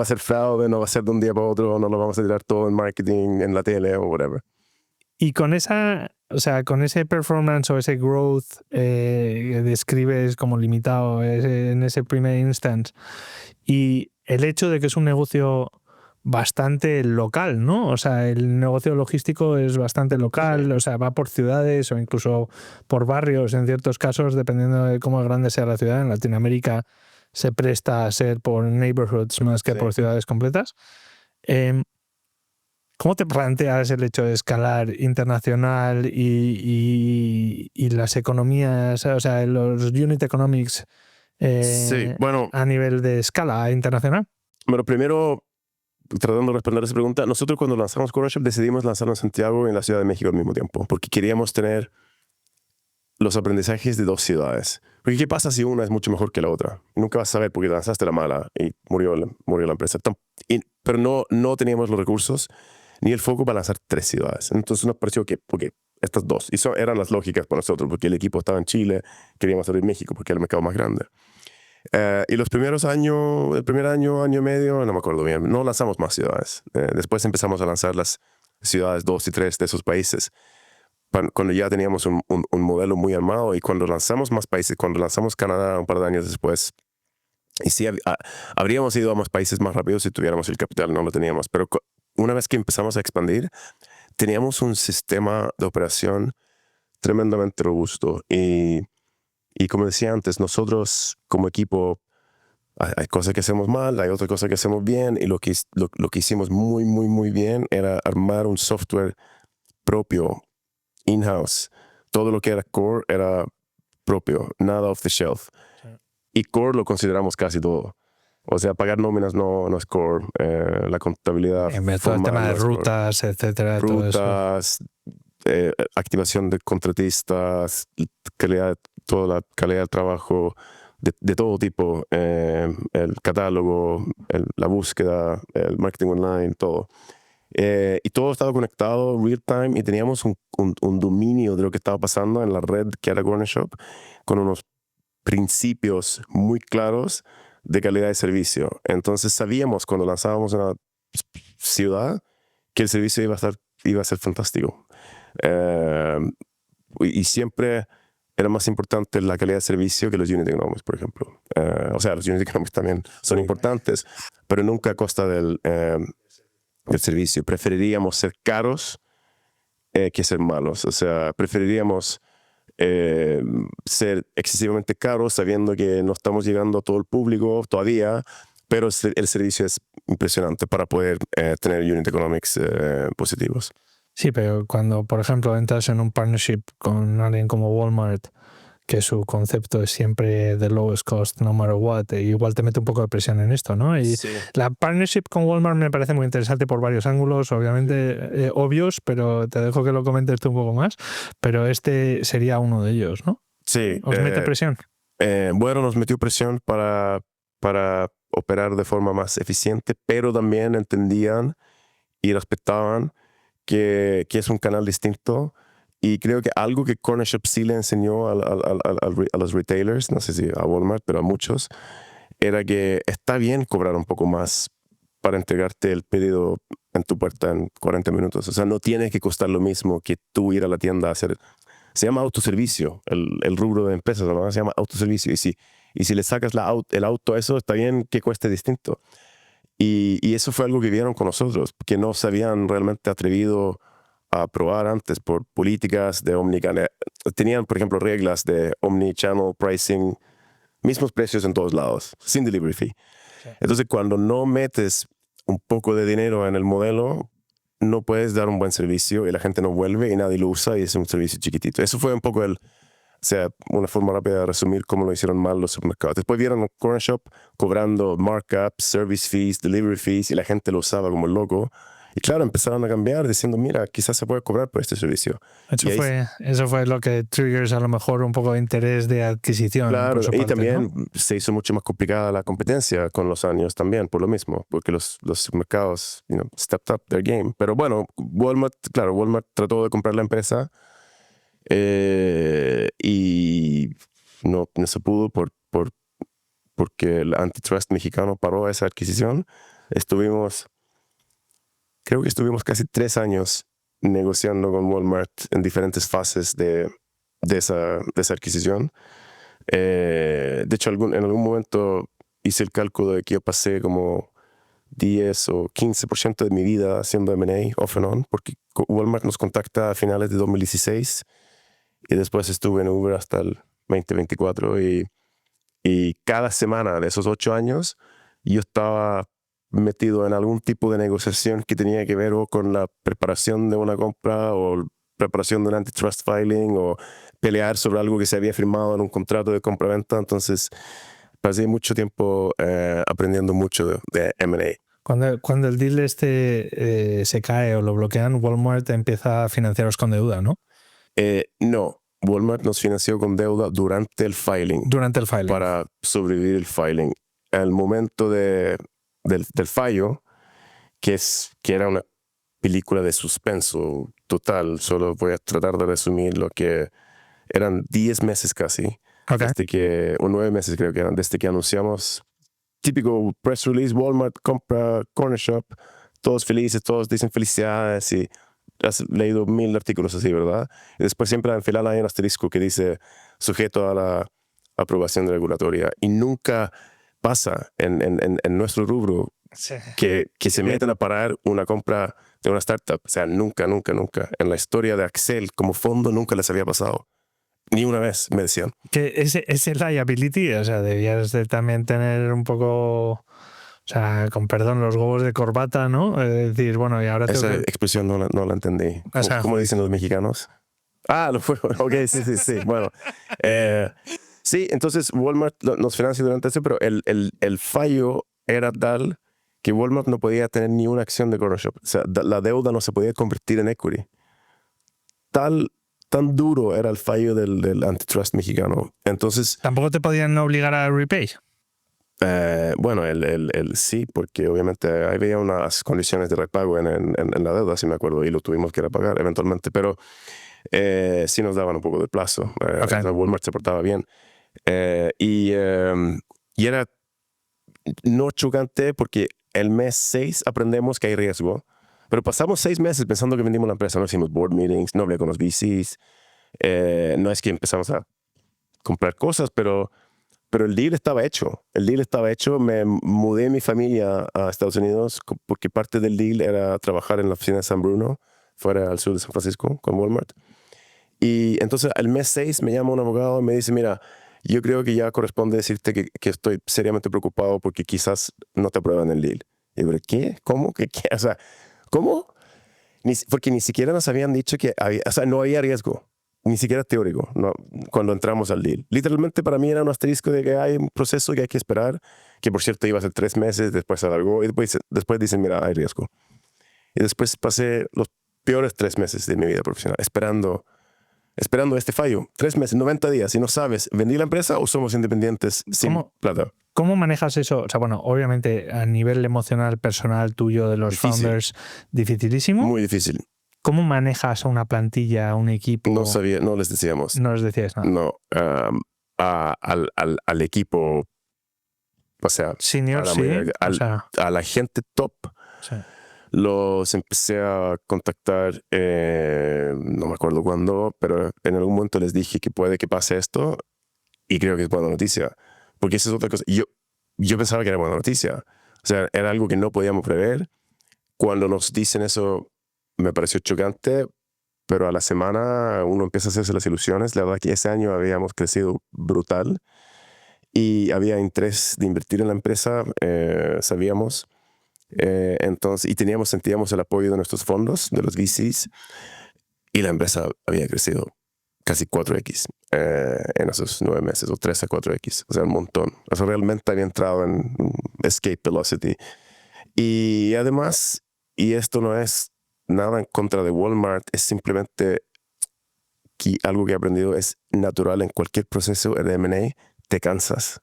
ser fraude, no va a ser de un día para otro, no lo vamos a tirar todo en marketing, en la tele o whatever. Y con con ese performance o ese growth que describes como limitado en ese primer instance, y el hecho de que es un negocio bastante local, ¿no? O sea, el negocio logístico es bastante local, sí. O sea, va por ciudades o incluso por barrios en ciertos casos, dependiendo de cómo grande sea la ciudad. En Latinoamérica se presta a ser por neighborhoods más que por ciudades completas. ¿Cómo te planteas el hecho de escalar internacional y las economías, o sea, los unit economics a nivel de escala internacional? Bueno, primero, tratando de responder a esa pregunta, nosotros cuando lanzamos Cornershop decidimos lanzarlo en Santiago y en la Ciudad de México al mismo tiempo, porque queríamos tener los aprendizajes de dos ciudades. Porque ¿qué pasa si una es mucho mejor que la otra? Nunca vas a saber porque lanzaste la mala y murió la empresa. Pero no teníamos los recursos ni el foco para lanzar 3 ciudades. Entonces nos pareció que estas dos, y eran las lógicas para nosotros, porque el equipo estaba en Chile, queríamos abrir México porque era el mercado más grande. Y los primeros años, el primer año y medio, no me acuerdo bien, no lanzamos más ciudades. Después empezamos a lanzar las ciudades 2 y 3 de esos países, cuando ya teníamos un modelo muy armado, y cuando lanzamos más países, cuando lanzamos Canadá un par de años después, y sí, habríamos ido a más países más rápido si tuviéramos el capital, no lo teníamos, pero una vez que empezamos a expandir, teníamos un sistema de operación tremendamente robusto, y como decía antes, nosotros como equipo hay cosas que hacemos mal, hay otras cosas que hacemos bien, y lo que hicimos muy, muy, muy bien era armar un software propio, in-house. Todo lo que era core era propio, nada off the shelf. Sí. Y core lo consideramos casi todo. O sea, pagar nóminas no es core, la contabilidad. Todo el tema de rutas, core, etcétera. Rutas, activación de contratistas, toda la calidad del trabajo, de todo tipo, el catálogo, la búsqueda, el marketing online, todo. Y todo estaba conectado real time, y teníamos un dominio de lo que estaba pasando en la red que era Cornershop, con unos principios muy claros de calidad de servicio. Entonces sabíamos cuando lanzábamos una ciudad que el servicio iba a ser fantástico. Y siempre era más importante la calidad de servicio que los unit economics, por ejemplo. O sea, los unit economics también son importantes, pero nunca a costa del servicio. Preferiríamos ser caros que ser malos. O sea, preferiríamos ser excesivamente caros sabiendo que no estamos llegando a todo el público todavía, pero el servicio es impresionante para poder tener unit economics positivos. Sí, pero cuando, por ejemplo, entras en un partnership con alguien como Walmart, que su concepto es siempre the lowest cost no matter what, igual te mete un poco de presión en esto, ¿no? Y sí. La partnership con Walmart me parece muy interesante por varios ángulos, obviamente obvios, pero te dejo que lo comentes tú un poco más, pero este sería uno de ellos, ¿no? Sí. ¿Os mete presión? Bueno, nos metió presión para operar de forma más eficiente, pero también entendían y respetaban que es un canal distinto. Y creo que algo que Cornershop sí le enseñó a los retailers, no sé si a Walmart, pero a muchos, era que está bien cobrar un poco más para entregarte el pedido en tu puerta en 40 minutos. O sea, no tiene que costar lo mismo que tú ir a la tienda a hacer. Se llama autoservicio, el rubro de empresas, ¿no? Se llama autoservicio. Y si le sacas el auto a eso, está bien que cueste distinto. Y eso fue algo que vieron con nosotros, que no se habían realmente atrevido a probar antes por políticas de omnicanal. Tenían, por ejemplo, reglas de omnichannel pricing, mismos precios en todos lados, sin delivery fee. Sí. Entonces, cuando no metes un poco de dinero en el modelo, no puedes dar un buen servicio y la gente no vuelve y nadie lo usa y es un servicio chiquitito. Eso fue un poco una forma rápida de resumir cómo lo hicieron mal los supermercados. Después vieron a Cornershop cobrando markups, service fees, delivery fees y la gente lo usaba como loco. Y claro, empezaron a cambiar diciendo, mira, quizás se puede cobrar por este servicio. Eso fue lo que triggers a lo mejor un poco de interés de adquisición. Claro, y parte, también ¿no? se hizo mucho más complicada la competencia con los años también, por lo mismo, porque los supermercados stepped up their game. Pero bueno, Walmart trató de comprar la empresa y no se pudo porque el antitrust mexicano paró esa adquisición. Creo que estuvimos casi 3 años negociando con Walmart en diferentes fases de esa adquisición. De hecho, en algún momento hice el cálculo de que yo pasé como 10 o 15% de mi vida haciendo M&A off and on, porque Walmart nos contacta a finales de 2016 y después estuve en Uber hasta el 2024 y cada semana de esos 8 años yo estaba metido en algún tipo de negociación que tenía que ver o con la preparación de una compra o preparación de un antitrust filing o pelear sobre algo que se había firmado en un contrato de compra-venta. Entonces pasé mucho tiempo aprendiendo mucho de M&A. Cuando el deal se cae o lo bloquean, Walmart empieza a financiaros con deuda, ¿no? No, Walmart nos financió con deuda durante el filing. Durante el filing. Para sobrevivir el filing. Al momento del fallo, que era una película de suspenso total, solo voy a tratar de resumir lo que eran 10 meses casi, o 9 meses creo que eran, desde que anunciamos, típico press release, Walmart compra Cornershop, todos felices, todos dicen felicidades y has leído 1000 artículos así, ¿verdad? Y después siempre al final hay un asterisco que dice sujeto a la aprobación regulatoria y nunca pasa en nuestro rubro que se metan a parar una compra de una startup. O sea, nunca. En la historia de Accel como fondo nunca les había pasado. Ni una vez, me decían. Que ese liability, o sea, debías de también tener un poco, o sea, con perdón, los huevos de corbata, ¿no? Es decir, bueno, y ahora esa expresión no la entendí. O sea, ¿Cómo dicen los mexicanos? Lo fue. Ok, sí. Bueno. Sí, entonces Walmart nos financia durante eso, pero el fallo era tal que Walmart no podía tener ni una acción de Cornershop. O sea, la deuda no se podía convertir en equity. Tan duro era el fallo del antitrust mexicano. Entonces, ¿tampoco te podían obligar a repay? Bueno, sí, porque obviamente había unas condiciones de repago en la deuda, si me acuerdo, y lo tuvimos que repagar eventualmente, pero sí nos daban un poco de plazo. Walmart se portaba bien. Y era no chocante porque el mes 6 aprendemos que hay riesgo, pero pasamos 6 meses pensando que vendimos la empresa. No hicimos board meetings, no hablé con los VCs, no es que empezamos a comprar cosas, pero el deal estaba hecho. El deal estaba hecho. Me mudé mi familia a Estados Unidos porque parte del deal era trabajar en la oficina de San Bruno, fuera al sur de San Francisco, con Walmart. Y entonces al mes 6 me llama un abogado y me dice, mira, yo creo que ya corresponde decirte que estoy seriamente preocupado porque quizás no te aprueban el deal. Y yo, ¿qué? ¿Cómo? ¿Qué? O sea, ¿cómo? Porque ni siquiera nos habían dicho que había, o sea, no había riesgo, ni siquiera teórico, no, cuando entramos al deal. Literalmente para mí era un asterisco de que hay un proceso que hay que esperar, que por cierto iba a ser 3 meses, después se alargó y después dicen, mira, hay riesgo. Y después pasé los peores 3 meses de mi vida profesional esperando este fallo. 3 meses, 90 días, y no sabes, ¿vendí la empresa o somos independientes sin plata? ¿Cómo manejas eso? O sea, bueno, obviamente a nivel emocional, personal tuyo de los founders, dificilísimo. Muy difícil. ¿Cómo manejas a una plantilla, a un equipo? No sabía, no les decíamos. No les decías nada. No, al equipo, o sea, senior, sí. A la gente top, sí. Los empecé a contactar, no me acuerdo cuándo, pero en algún momento les dije que puede que pase esto, y creo que es buena noticia. Porque esa es otra cosa. Yo pensaba que era buena noticia. O sea, era algo que no podíamos prever. Cuando nos dicen eso, me pareció chocante, pero a la semana uno empieza a hacerse las ilusiones. La verdad que ese año habíamos crecido brutal y había interés de invertir en la empresa, sabíamos. Entonces, y sentíamos el apoyo de nuestros fondos, de los VCs, y la empresa había crecido casi 4x en esos 9 meses, o 3 a 4x, o sea, un montón. O sea, realmente había entrado en escape velocity. Y además, y esto no es nada en contra de Walmart, es simplemente que algo que he aprendido es natural en cualquier proceso de M&A, te cansas.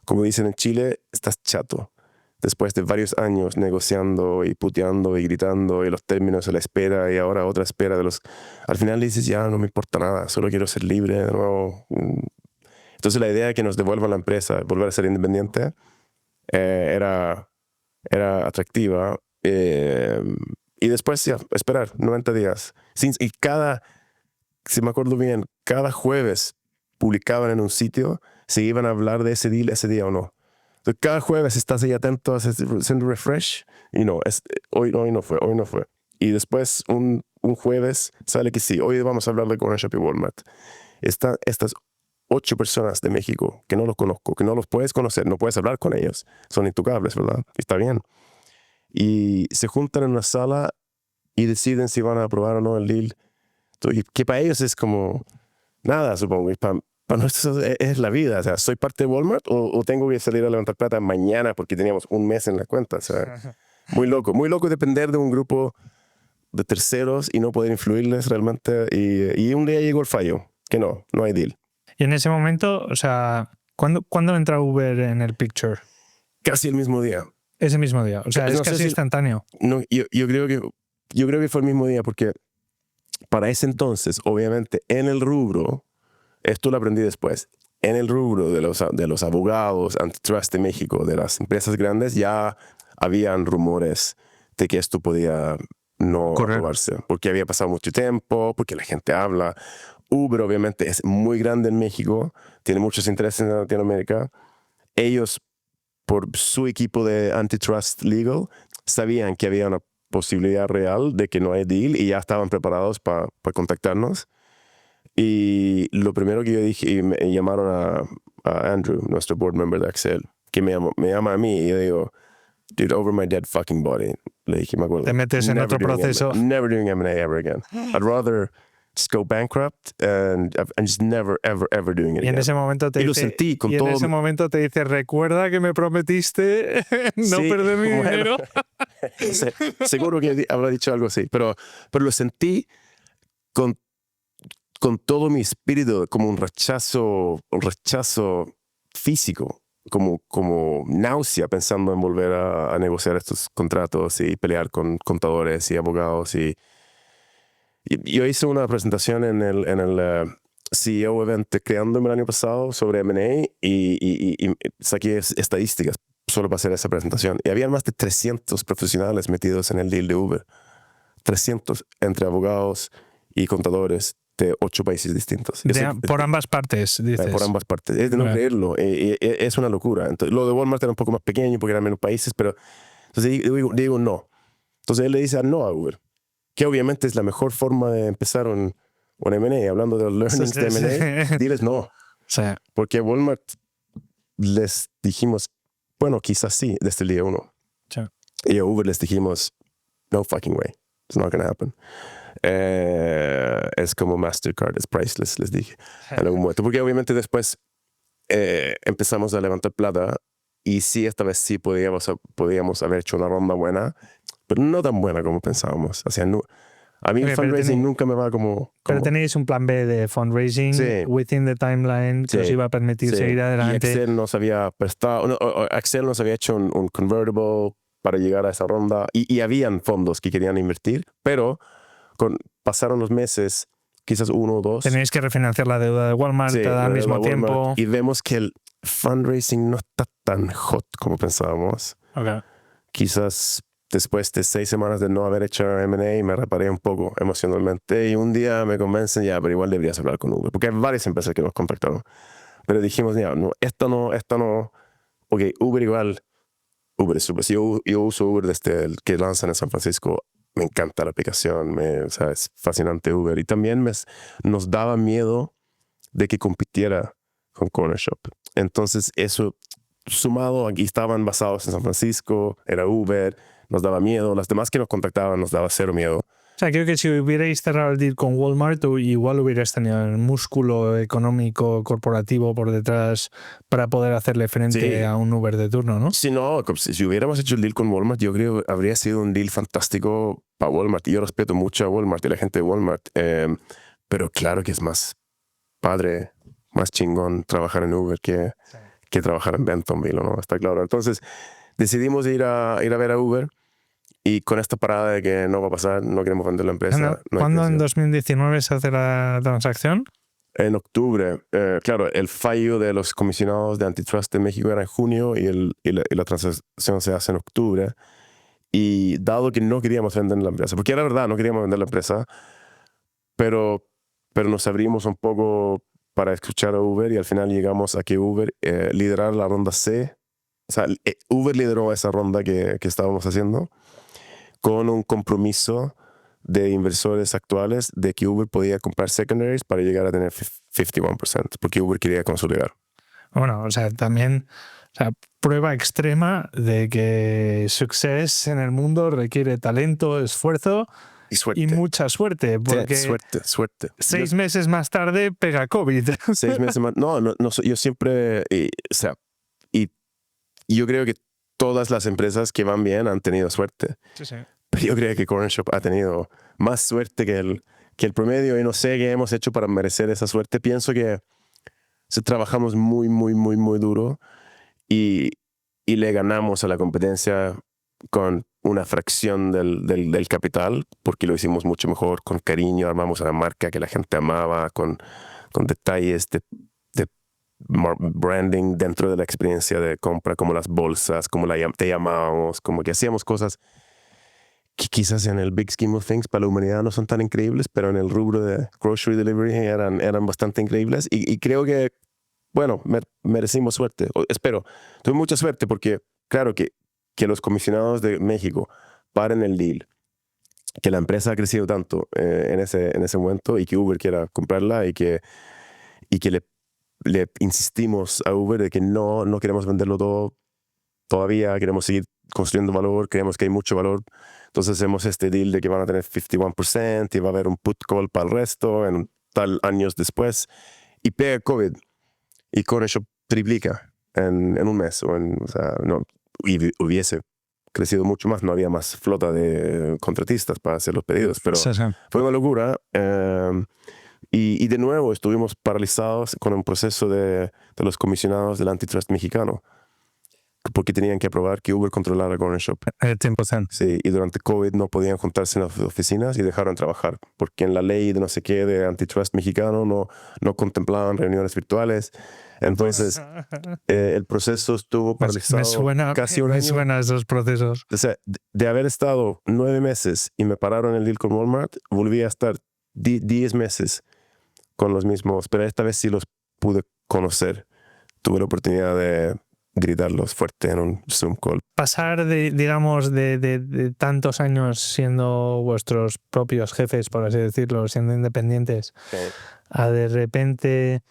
Como dicen en Chile, estás chato. Después de varios años negociando y puteando y gritando y los términos de la espera y ahora otra espera de los... Al final dices, ya no me importa nada, solo quiero ser libre de nuevo. Entonces la idea de que nos devuelvan la empresa, volver a ser independiente, era atractiva. Y después ya, esperar 90 días. Y si me acuerdo bien, cada jueves publicaban en un sitio si iban a hablar de ese deal ese día o no. Entonces, cada jueves estás ahí atento, haciendo refresh, y no, hoy no fue. Y después un jueves sale que sí, hoy vamos a hablar de Corner Shop y Walmart. Estas 8 personas de México que no los conozco, que no los puedes conocer, no puedes hablar con ellos, son intocables, ¿verdad? Y está bien. Y se juntan en una sala y deciden si van a aprobar o no el deal. Entonces, que para ellos es como nada, supongo. Para nosotros es la vida. O sea, ¿soy parte de Walmart o tengo que salir a levantar plata mañana porque teníamos un mes en la cuenta? O sea, muy loco depender de un grupo de terceros y no poder influirles realmente. Y un día llegó el fallo, que no hay deal. Y en ese momento, o sea, ¿cuándo entra Uber en el picture? Casi el mismo día. Ese mismo día, o sea, es casi instantáneo. No, yo creo que fue el mismo día porque para ese entonces, obviamente, en el rubro, esto lo aprendí después, en el rubro de los abogados antitrust de México, de las empresas grandes, ya habían rumores de que esto podía no aprobarse, porque había pasado mucho tiempo, porque la gente habla. Uber obviamente es muy grande en México, tiene muchos intereses en Latinoamérica. Ellos, por su equipo de antitrust legal, sabían que había una posibilidad real de que no hay deal y ya estaban preparados para contactarnos. Y lo primero que yo dije, y me llamaron a Andrew, nuestro board member de Accel, que me llama a mí y yo digo, dude, over my dead fucking body. Le dije, me acuerdo. Te metes en otro proceso. Never doing M&A ever again. I'd rather just go bankrupt and just never, ever doing it again. Y en ese momento te lo sentí con todo. En ese momento te dice, recuerda que me prometiste no perder mi dinero. Seguro que habrá dicho algo así, pero lo sentí con todo mi espíritu, como un rechazo físico, como náusea, pensando en volver a negociar estos contratos y pelear con contadores y abogados. Y yo hice una presentación en el CEO event Creando el año pasado sobre M&A y saqué estadísticas solo para hacer esa presentación. Y había más de 300 profesionales metidos en el deal de Uber. 300 entre abogados y contadores. de 8 países distintos. Por ambas partes, dices. Por ambas partes. Es de no creerlo. Es una locura. Entonces, lo de Walmart era un poco más pequeño porque eran menos países, pero entonces digo no. Entonces él le dice no a Uber, que obviamente es la mejor forma de empezar un M&A. Hablando de los learnings de M&A, diles no. Sí. Porque a Walmart les dijimos, bueno, quizás sí, desde el día 1. Sí. Y a Uber les dijimos, no fucking way. It's not going to happen. Es como Mastercard, es priceless, les dije en algún momento. Porque obviamente después empezamos a levantar plata y sí, esta vez sí podíamos haber hecho una ronda buena, pero no tan buena como pensábamos. O sea, no, a mí el fundraising nunca me va como... Pero tenéis un plan B de fundraising within the timeline que os iba a permitir seguir adelante. Y Axel nos había prestado, Axel nos había hecho un convertible para llegar a esa ronda y habían fondos que querían invertir, pero pasaron los meses, quizás 1 o 2. Tenéis que refinanciar la deuda de Walmart al mismo tiempo. Y vemos que el fundraising no está tan hot como pensábamos. Okay. Quizás después de 6 semanas de no haber hecho M&A me reparé un poco emocionalmente y un día me convencen, pero igual deberías hablar con Uber, porque hay varias empresas que nos contactaron. Pero dijimos, no, esto no. Ok, Uber igual. Uber es súper. Yo uso Uber desde el que lanzan en San Francisco. Me encanta la aplicación, es fascinante Uber. Y también nos daba miedo de que compitiera con Cornershop. Entonces eso sumado, aquí estaban basados en San Francisco, era Uber, nos daba miedo. Las demás que nos contactaban nos daba cero miedo. O sea, creo que si hubierais cerrado el deal con Walmart, igual hubierais tenido el músculo económico corporativo por detrás para poder hacerle frente a un Uber de turno, ¿no? Sí, no, si hubiéramos hecho el deal con Walmart, yo creo que habría sido un deal fantástico para Walmart. Y yo respeto mucho a Walmart y a la gente de Walmart. Pero claro que es más padre, más chingón trabajar en Uber que trabajar en Bentonville, ¿no? Está claro. Entonces decidimos ir a ver a Uber. Y con esta parada de que no va a pasar, no queremos vender la empresa. ¿Cuándo en 2019 se hace la transacción? En octubre. Claro, el fallo de los comisionados de antitrust de México era en junio y la transacción se hace en octubre. Y dado que no queríamos vender la empresa, porque era verdad, no queríamos vender la empresa, pero nos abrimos un poco para escuchar a Uber y al final llegamos a que Uber liderara la ronda C. O sea, Uber lideró esa ronda que estábamos haciendo, con un compromiso de inversores actuales de que Uber podía comprar secondaries para llegar a tener 51%, porque Uber quería consolidar. Bueno, o sea, también prueba extrema de que success en el mundo requiere talento, esfuerzo y mucha suerte. Porque suerte. 6 meses más tarde pega COVID. 6 meses más. No, yo siempre... Y yo creo que todas las empresas que van bien han tenido suerte. Sí. Pero yo creo que Cornershop ha tenido más suerte que el promedio y no sé qué hemos hecho para merecer esa suerte. Pienso que trabajamos muy, muy, muy, muy duro y le ganamos a la competencia con una fracción del capital, porque lo hicimos mucho mejor, con cariño, armamos una marca que la gente amaba, con detalles de branding dentro de la experiencia de compra, como las bolsas, como te llamábamos, como que hacíamos cosas que quizás en el big scheme of things para la humanidad no son tan increíbles, pero en el rubro de grocery delivery eran bastante increíbles y creo que, bueno, merecimos suerte, espero. Tuve mucha suerte porque, claro, que los comisionados de México paren el deal, que la empresa ha crecido tanto en ese momento y que Uber quiera comprarla y que le insistimos a Uber de que no queremos venderlo todo todavía, queremos seguir construyendo valor, creemos que hay mucho valor. Entonces hacemos este deal de que van a tener 51% y va a haber un put call para el resto en tal años después. Y pega COVID y Cornershop triplica en un mes. Y hubiese crecido mucho más, no había más flota de contratistas para hacer los pedidos, pero fue una locura. Y de nuevo estuvimos paralizados con un proceso de los comisionados del antitrust mexicano, porque tenían que aprobar que Uber controlara Cornershop. El 100%. Sí, y durante COVID no podían juntarse en las oficinas y dejaron trabajar, porque en la ley de no sé qué de antitrust mexicano no contemplaban reuniones virtuales. Entonces, el proceso estuvo paralizado casi un año. Me suena esos procesos. O sea, de haber estado 9 meses y me pararon el deal con Walmart, volví a estar 10 meses con los mismos, pero esta vez sí los pude conocer. Tuve la oportunidad de gritarlos fuerte en un Zoom call. Pasar de tantos años siendo vuestros propios jefes, por así decirlo, siendo independientes, a de repente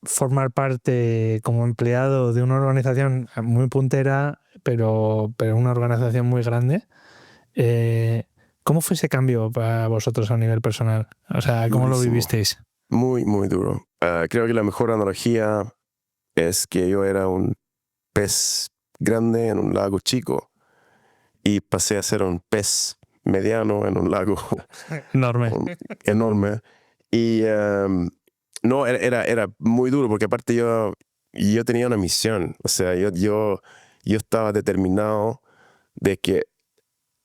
formar parte como empleado de una organización muy puntera, pero una organización muy grande. ¿Cómo fue ese cambio para vosotros a nivel personal? O sea, ¿cómo lo vivisteis? Muy, muy duro. Creo que la mejor analogía es que yo era un pez grande en un lago chico y pasé a ser un pez mediano en un lago Enorme. enorme. Y no, era muy duro porque aparte yo tenía una misión. O sea, yo estaba determinado de que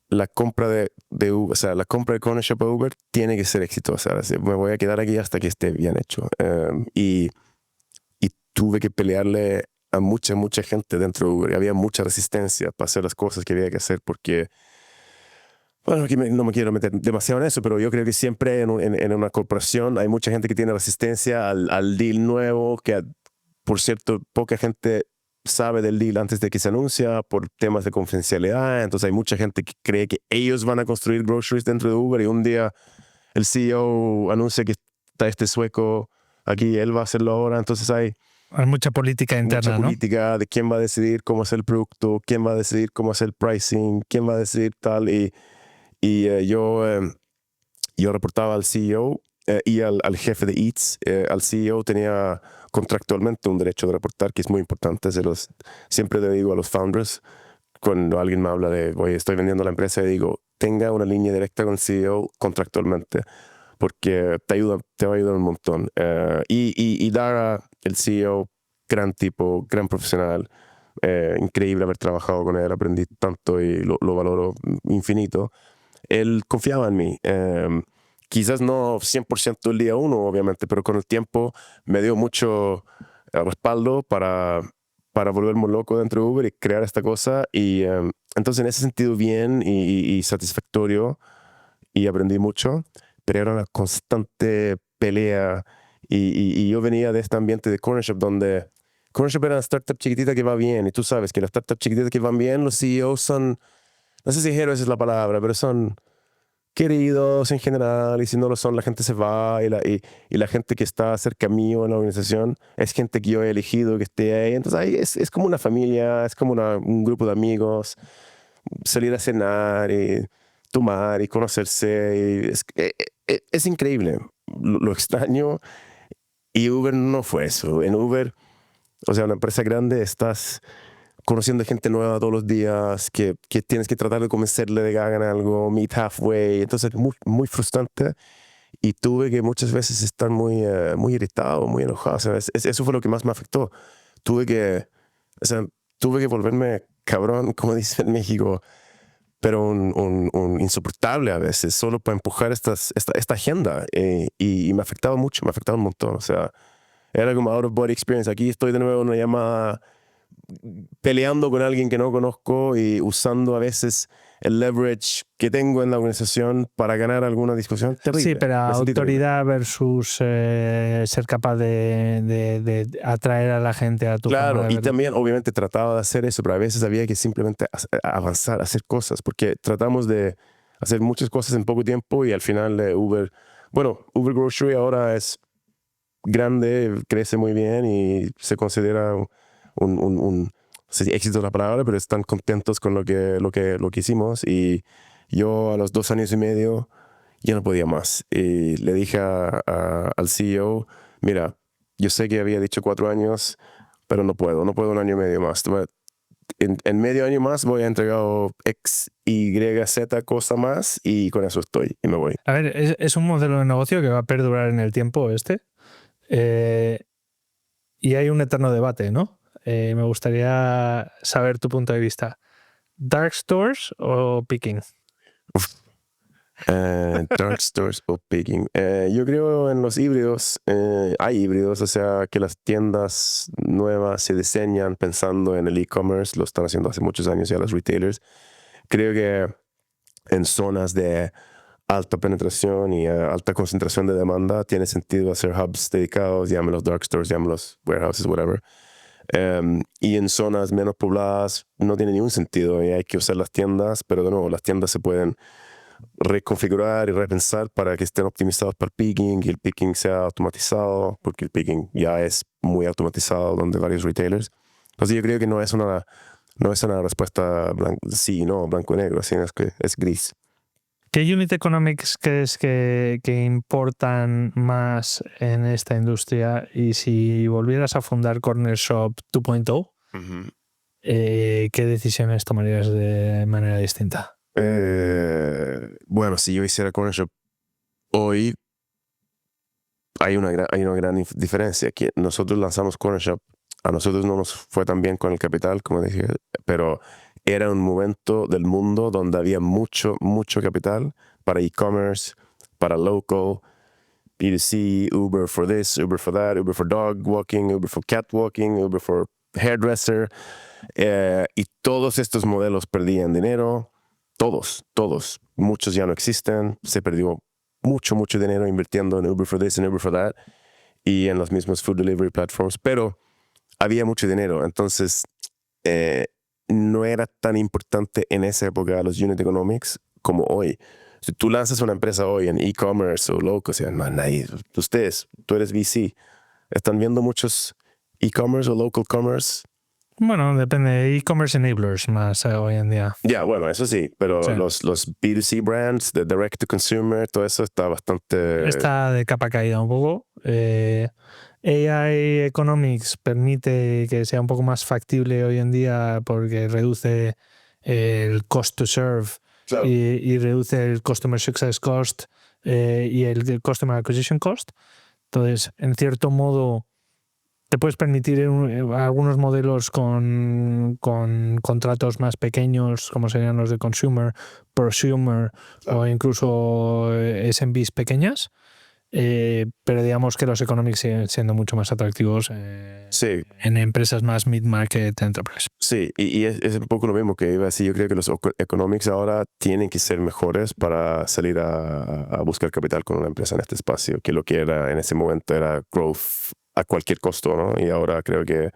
la compra de Uber, o sea, la compra de Corner Shop a Uber tiene que ser exitosa. Así, me voy a quedar aquí hasta que esté bien hecho. Y tuve que pelearle a mucha gente dentro de Uber. Había mucha resistencia para hacer las cosas que había que hacer porque, bueno, aquí no me quiero meter demasiado en eso, pero yo creo que siempre en una corporación hay mucha gente que tiene resistencia al deal nuevo, que por cierto, poca gente sabe del deal antes de que se anuncia por temas de confidencialidad. Entonces hay mucha gente que cree que ellos van a construir groceries dentro de Uber y un día el CEO anuncia que está este sueco aquí, él va a hacerlo ahora. Entonces hay mucha política interna, mucha política, ¿no? De quién va a decidir cómo hacer el producto, quién va a decidir cómo hacer el pricing, quién va a decidir tal. Y yo reportaba al CEO y al jefe de Eats. Al CEO tenía contractualmente un derecho de reportar, que es muy importante. Siempre le digo a los founders, cuando alguien me habla de, oye, estoy vendiendo la empresa, le digo, tenga una línea directa con el CEO contractualmente, porque te va a ayudar un montón. Y Dara, el CEO, gran tipo, gran profesional, increíble haber trabajado con él, aprendí tanto y lo valoro infinito. Él confiaba en mí. Quizás no 100% el día uno, obviamente, pero con el tiempo me dio mucho respaldo para volverme loco dentro de Uber y crear esta cosa. Y entonces en ese sentido bien y satisfactorio, y aprendí mucho, pero era una constante pelea. Y yo venía de este ambiente de Corner Shop, donde Corner Shop era una startup chiquitita que va bien, y tú sabes que las startups chiquititas que van bien, los CEOs son, no sé si héroes es la palabra, pero son queridos en general, y si no lo son, la gente se va, y la gente que está cerca mío en la organización es gente que yo he elegido que esté ahí. Entonces ahí es como una familia, es como un grupo de amigos, salir a cenar y tomar y conocerse. Es increíble, lo extraño. Y Uber no fue eso. En Uber, o sea, una empresa grande, estás conociendo gente nueva todos los días, que tienes que tratar de convencerle de que hagan algo, meet halfway. Entonces, muy, muy frustrante. Y tuve que muchas veces estar muy irritado, muy enojado. O sea, eso fue lo que más me afectó. Tuve que volverme cabrón, como dice en México, pero un insoportable a veces, solo para empujar esta agenda. Y me afectaba mucho, me afectaba un montón. O sea, era como out of body experience. Aquí estoy de nuevo en una llamada peleando con alguien que no conozco y usando a veces el leverage que tengo en la organización para ganar alguna discusión. Terrible. Sí, pero autoridad versus ser capaz de atraer a la gente a tu Claro, forma de y verlo. también obviamente trataba de hacer eso, pero a veces había que simplemente avanzar, hacer cosas, porque tratamos de hacer muchas cosas en poco tiempo y al final Uber Grocery ahora es grande, crece muy bien y se considera no sé si éxito es la palabra, pero están contentos con lo que hicimos. Y yo a los 2 años y medio ya no podía más. Y le dije al CEO, mira, yo sé que había dicho 4 años, pero no puedo 1 año y medio más. En medio año más voy a entregar X, Y, Z cosa más y con eso estoy y me voy. A ver, es un modelo de negocio que va a perdurar en el tiempo y hay un eterno debate, ¿no? Me gustaría saber tu punto de vista. ¿Dark stores o picking? Dark stores o picking. Yo creo en los híbridos. Hay híbridos, o sea, que las tiendas nuevas se diseñan pensando en el e-commerce. Lo están haciendo hace muchos años ya los retailers. Creo que en zonas de alta penetración y alta concentración de demanda, tiene sentido hacer hubs dedicados, llámelos dark stores, llámelos warehouses, whatever. Y en zonas menos pobladas no tiene ningún sentido y hay que usar las tiendas, pero de nuevo, las tiendas se pueden reconfigurar y repensar para que estén optimizados para el picking y el picking sea automatizado, porque el picking ya es muy automatizado donde varios retailers. Entonces yo creo que no es una respuesta sí, no, blanco y negro, sino es que es gris. ¿Qué unit economics crees que importan más en esta industria? Y si volvieras a fundar Corner Shop 2.0, ¿qué decisiones tomarías de manera distinta? Bueno, si yo hiciera Corner Shop hoy, hay una gran diferencia. Que nosotros lanzamos Corner Shop, a nosotros no nos fue tan bien con el capital, como dije, pero era un momento del mundo donde había mucho capital para e-commerce, para local, B2C, Uber for this, Uber for that, Uber for dog walking, Uber for cat walking, Uber for hairdresser. Y todos estos modelos perdían dinero. Todos. Muchos ya no existen. Se perdió mucho dinero invirtiendo en Uber for this and Uber for that y en los mismos food delivery platforms. Pero había mucho dinero. Entonces, no era tan importante en esa época los unit economics como hoy. Si tú lanzas una empresa hoy en e-commerce o loco, o sea, no, nadie, tú eres VC, ¿están viendo muchos e-commerce o local commerce? Bueno, depende. E-commerce enablers más hoy en día. Ya, bueno, eso sí, pero Sí. los B2C brands, de direct to consumer, todo eso está bastante... Está de capa caída un poco. AI Economics permite que sea un poco más factible hoy en día porque reduce el cost to serve, Claro. y reduce el Customer Success Cost y el Customer Acquisition Cost. Entonces, en cierto modo, te puedes permitir algunos modelos con contratos más pequeños, como serían los de consumer, prosumer, Claro. o incluso SMBs pequeñas. Pero digamos que los economics siguen siendo mucho más atractivos Sí. en empresas más mid-market enterprise. Sí, y es un poco lo mismo que iba a decir. Yo creo que los economics ahora tienen que ser mejores para salir a buscar capital con una empresa en este espacio, que lo que era en ese momento era growth a cualquier costo, ¿no? Y ahora creo que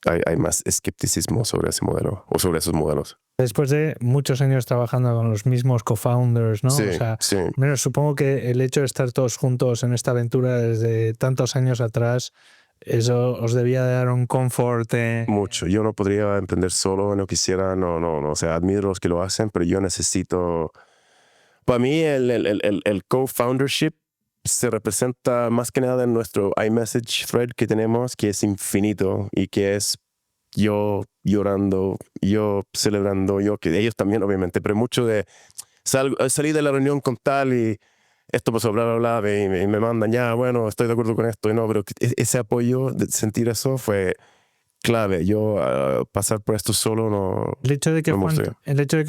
hay más escepticismo sobre ese modelo o sobre esos modelos. Después de muchos años trabajando con los mismos co-founders, ¿no? Sí, O sea, sí. menos supongo que el hecho de estar todos juntos en esta aventura desde tantos años atrás, eso os debía dar un confort. Mucho. Yo no podría emprender solo, no quisiera, no. O sea, admiro a los que lo hacen, pero yo necesito... Para mí el co-foundership se representa más que nada en nuestro iMessage thread que tenemos, que es infinito y que es yo llorando, yo celebrando, yo que ellos también obviamente, pero mucho de salir de la reunión con tal y esto pasó, bla, bla, bla, y me mandan ya, bueno, estoy de acuerdo con esto y no, pero ese apoyo, de sentir eso fue clave. Yo pasar por esto solo no... El hecho de que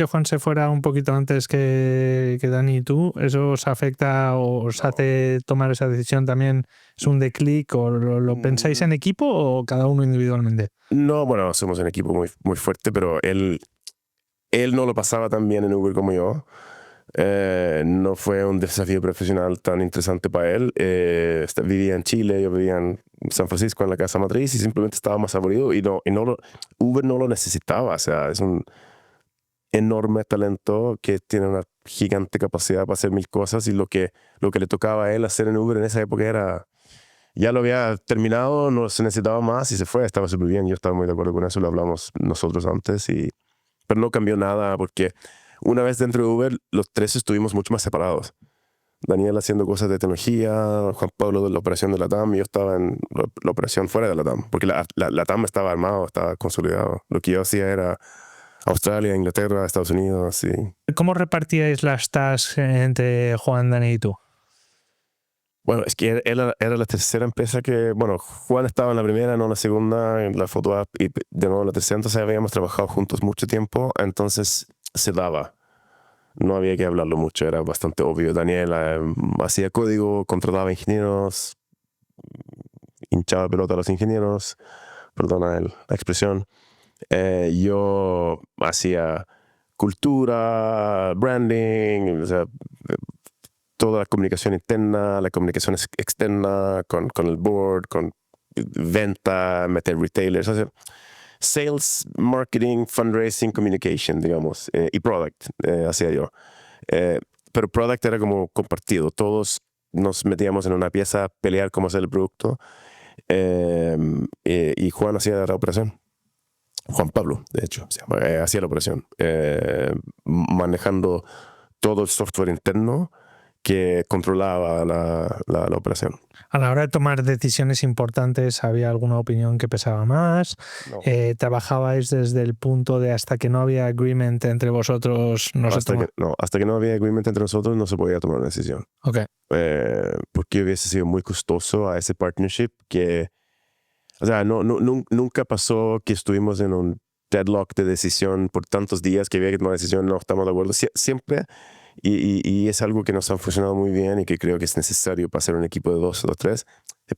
Juan se fuera un poquito antes que Dani y tú, ¿eso os afecta o os hace tomar esa decisión también? ¿Es un declic o lo pensáis en equipo o cada uno individualmente? No, bueno, somos un equipo muy fuerte, pero él no lo pasaba tan bien en Uber como yo. No fue un desafío profesional tan interesante para él. Vivía en Chile, yo vivía en San Francisco en la casa matriz y simplemente estaba más aburrido y Uber no lo necesitaba. O sea, es un enorme talento que tiene una gigante capacidad para hacer mil cosas y lo que le tocaba a él hacer en Uber en esa época era... Ya lo había terminado, no se necesitaba más y se fue, estaba súper bien. Yo estaba muy de acuerdo con eso, lo hablamos nosotros antes, pero no cambió nada porque una vez dentro de Uber, los tres estuvimos mucho más separados. Daniel haciendo cosas de tecnología, Juan Pablo de la operación de la TAM y yo estaba en la operación fuera de la TAM, porque la TAM estaba armado, estaba consolidado. Lo que yo hacía era Australia, Inglaterra, Estados Unidos. Y... ¿Cómo repartíais las tasks entre Juan, Dani y tú? Bueno, es que era la tercera empresa que, bueno, Juan estaba en la primera, no en la segunda, en la foto app, y de nuevo en la tercera, entonces habíamos trabajado juntos mucho tiempo, entonces se daba. No había que hablarlo mucho, era bastante obvio. Daniel hacía código, contrataba ingenieros, hinchaba pelota a los ingenieros, perdona la expresión. Yo hacía cultura, branding, o sea, toda la comunicación interna, la comunicación externa con el board, con venta, meter retailers, o sea, sales, marketing, fundraising, communication, digamos, y product, hacía yo. Pero product era como compartido, todos nos metíamos en una pieza a pelear cómo hacer el producto, y Juan hacía la operación. Juan Pablo, de hecho, hacía la operación, manejando todo el software interno que controlaba la operación. A la hora de tomar decisiones importantes, ¿había alguna opinión que pesaba más? No. ¿Trabajabais desde el punto de hasta que no había agreement entre vosotros? Hasta que no había agreement entre nosotros no se podía tomar una decisión. Okay. Porque hubiese sido muy costoso a ese partnership que, o sea, nunca pasó que estuvimos en un deadlock de decisión por tantos días que había que tomar decisión, no estamos de acuerdo. Siempre, y es algo que nos ha funcionado muy bien y que creo que es necesario para ser un equipo de 2 o 3,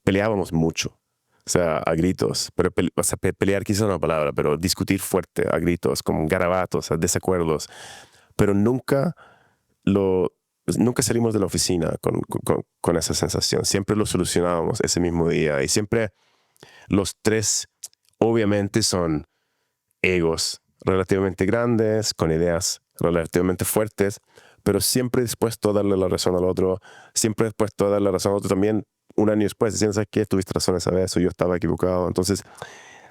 peleábamos mucho. O sea, a gritos, pero pelear quizás es una palabra, pero discutir fuerte, a gritos, con garabatos, a desacuerdos. Pero nunca salimos de la oficina con esa sensación. Siempre lo solucionábamos ese mismo día. Y siempre los tres, obviamente, son egos relativamente grandes, con ideas relativamente fuertes, pero siempre dispuesto a darle la razón al otro, siempre dispuesto a darle la razón al otro también un año después, diciendo, ¿sabes qué? Tuviste razón esa vez o yo estaba equivocado. Entonces,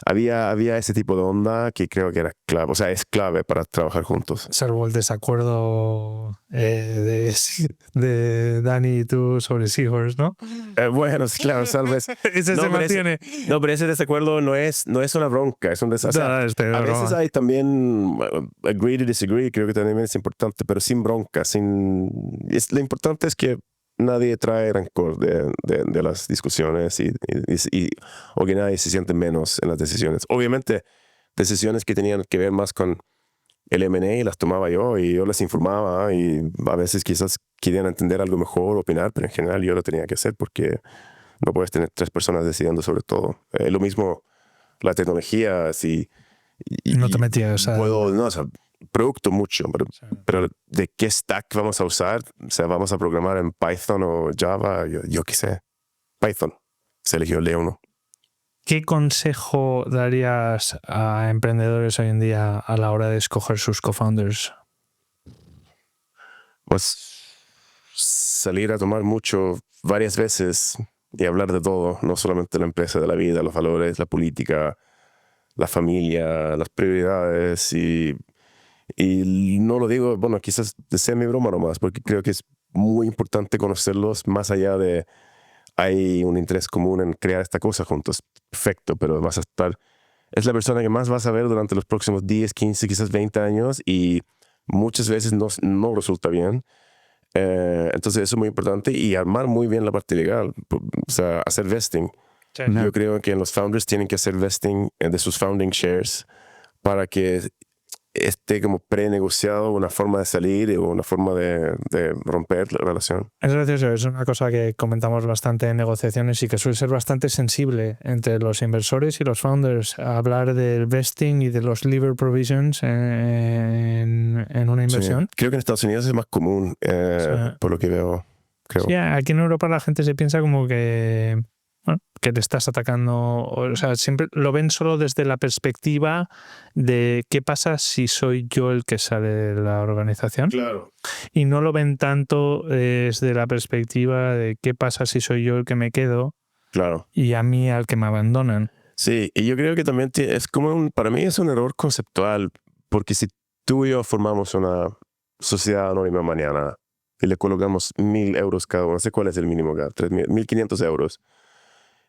había ese tipo de onda que creo que era clave, o sea, es clave para trabajar juntos. Salvo el desacuerdo de Dani y tú sobre Seahorse, ¿no? Bueno, claro, salvo ese se mantiene. Pero ese desacuerdo no es una bronca, es un desacuerdo. No, a veces hay también agree to disagree, creo que también es importante, pero sin bronca, lo importante es que nadie trae rencor de las discusiones o que nadie se siente menos en las decisiones. Obviamente, decisiones que tenían que ver más con el M&A las tomaba yo y yo les informaba y a veces quizás querían entender algo mejor, opinar, pero en general yo lo tenía que hacer porque no puedes tener 3 personas decidiendo sobre todo. Lo mismo la tecnología, no te metías o sea, producto mucho, pero de qué stack vamos a usar, o sea, vamos a programar en Python o Java, yo qué sé, Python, se eligió el D1. ¿Qué consejo darías a emprendedores hoy en día a la hora de escoger sus co-founders? Pues salir a tomar mucho varias veces y hablar de todo, no solamente de la empresa, de la vida, los valores, la política, la familia, las prioridades y no lo digo, bueno, quizás sea mi broma nomás, porque creo que es muy importante conocerlos más allá de hay un interés común en crear esta cosa juntos. Perfecto, pero es la persona que más vas a ver durante los próximos 10, 15, quizás 20 años y muchas veces no resulta bien. Entonces eso es muy importante y armar muy bien la parte legal, o sea, hacer vesting. Sí. Yo creo que los founders tienen que hacer vesting de sus founding shares para que esté como prenegociado una forma de salir o una forma de romper la relación. Es gracioso, es una cosa que comentamos bastante en negociaciones y que suele ser bastante sensible entre los inversores y los founders, hablar del vesting y de los lever provisions en una inversión. Sí. Creo que en Estados Unidos es más común, por lo que veo. Creo. Sí, aquí en Europa la gente se piensa como que le estás atacando, o sea, siempre lo ven solo desde la perspectiva de qué pasa si soy yo el que sale de la organización. Claro. Y no lo ven tanto desde la perspectiva de qué pasa si soy yo el que me quedo. Claro. Y a mí al que me abandonan. Sí, y yo creo que también es como para mí es un error conceptual, porque si tú y yo formamos una sociedad anónima mañana y le colocamos 1.000 euros cada uno, no sé cuál es el mínimo acá, 1.500 euros,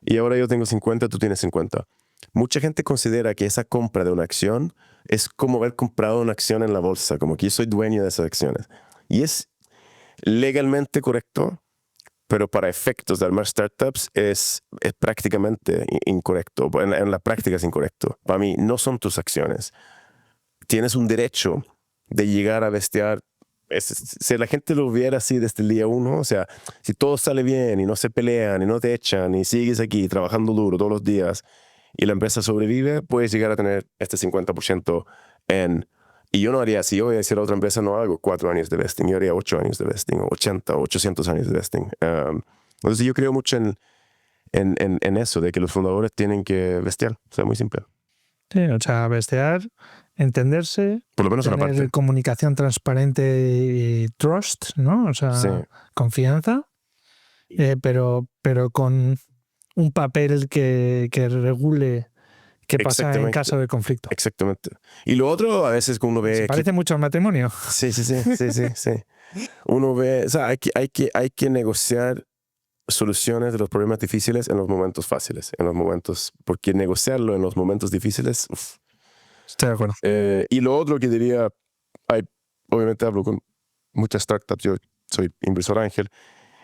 y ahora yo tengo 50, tú tienes 50. Mucha gente considera que esa compra de una acción es como haber comprado una acción en la bolsa, como que yo soy dueño de esas acciones. Y es legalmente correcto, pero para efectos de armar startups es prácticamente incorrecto. En la práctica es incorrecto. Para mí, no son tus acciones. Tienes un derecho de llegar a bestear. Si la gente lo viera así desde el día 1, o sea, si todo sale bien y no se pelean y no te echan y sigues aquí trabajando duro todos los días y la empresa sobrevive, puedes llegar a tener este 50% en Y yo no haría, si yo voy a decir a otra empresa, no hago 4 años de vesting, yo haría 8 años de vesting, o 80 o 800 años de vesting. Entonces yo creo mucho en eso, de que los fundadores tienen que bestear, o sea, muy simple. Sí, o sea, bestear, entenderse, Por lo menos una tener parte. comunicación transparente y trust, ¿no? O sea, Sí. confianza, pero con un papel que regule qué pasa en Exactamente. caso de conflicto. Exactamente. Y lo otro, a veces que uno ve... Se parece mucho al matrimonio. Sí. Uno ve, o sea, hay que negociar soluciones de los problemas difíciles en los momentos fáciles, porque negociarlo en los momentos difíciles, uf. Estoy de acuerdo. Y lo otro que diría, obviamente hablo con muchas startups, yo soy inversor ángel,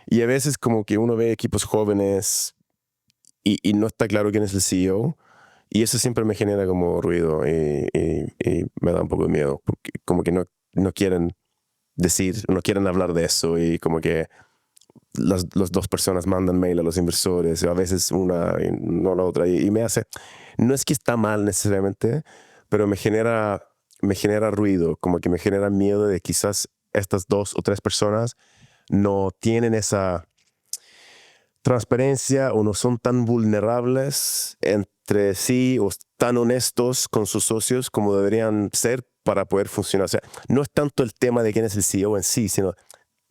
y a veces como que uno ve equipos jóvenes y no está claro quién es el CEO, y eso siempre me genera como ruido y me da un poco de miedo, porque como que no quieren decir, no quieren hablar de eso, y como que las dos personas mandan mail a los inversores, a veces una y no la otra, y me hace, no es que está mal necesariamente, pero me genera ruido, como que me genera miedo de quizás estas 2 o 3 personas no tienen esa transparencia o no son tan vulnerables entre sí o tan honestos con sus socios como deberían ser para poder funcionar. O sea, no es tanto el tema de quién es el CEO en sí, sino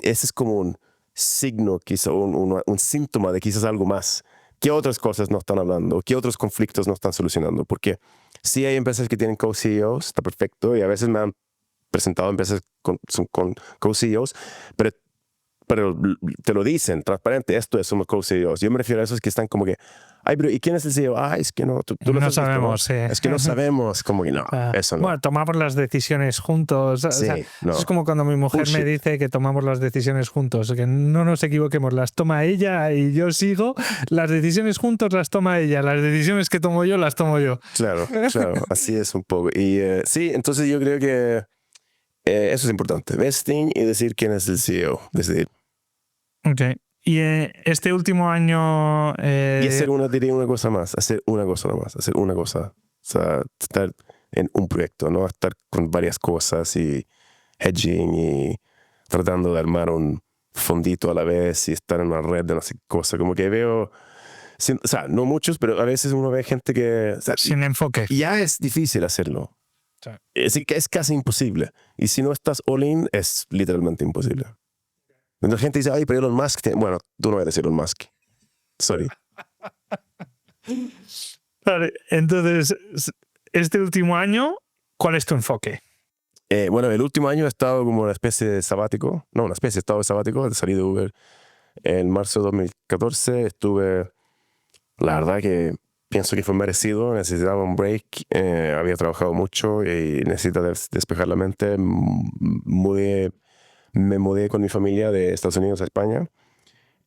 ese es como un signo, quizá un síntoma de quizás algo más. ¿Qué otras cosas no están hablando? ¿Qué otros conflictos no están solucionando? Porque sí hay empresas que tienen co-CEOs, está perfecto, y a veces me han presentado empresas con co-CEOs, pero te lo dicen transparente, somos co-CEOs. Yo me refiero a esos que están como que, pero ¿y quién es el CEO? Es que no, tú lo No has visto, sabemos, sí. Es que no sabemos, como que no, eso no. Bueno, tomamos las decisiones juntos. Sí, o sea, no. Es como cuando mi mujer Bullshit. me dice que tomamos las decisiones juntos, que no nos equivoquemos, las toma ella y yo sigo, las decisiones juntos las toma ella, las decisiones que tomo yo las tomo yo. Claro, así es un poco. Y sí, entonces yo creo que eso es importante, vesting y decir quién es el CEO, decidir. Ok. Y este último año... Y diría una cosa más, hacer una cosa nomás, hacer una cosa. O sea, estar en un proyecto, no estar con varias cosas y hedging y tratando de armar un fondito a la vez y estar en una red de no sé qué cosa. Como que veo, o sea, no muchos, pero a veces uno ve gente que... O sea, sin enfoque. ya es difícil hacerlo. Sí. Es casi imposible. Y si no estás all in, es literalmente imposible. La gente dice, pero Elon Musk tiene... Bueno, tú no eres Elon Musk. Sorry. Vale, entonces, este último año, ¿cuál es tu enfoque? Bueno, el último año he estado como una especie de sabático. No, una especie de estado de sabático. Salí de Uber en marzo de 2014. Estuve... La verdad que pienso que fue merecido. Necesitaba un break. Había trabajado mucho y necesitaba despejar la mente. Me mudé con mi familia de Estados Unidos a España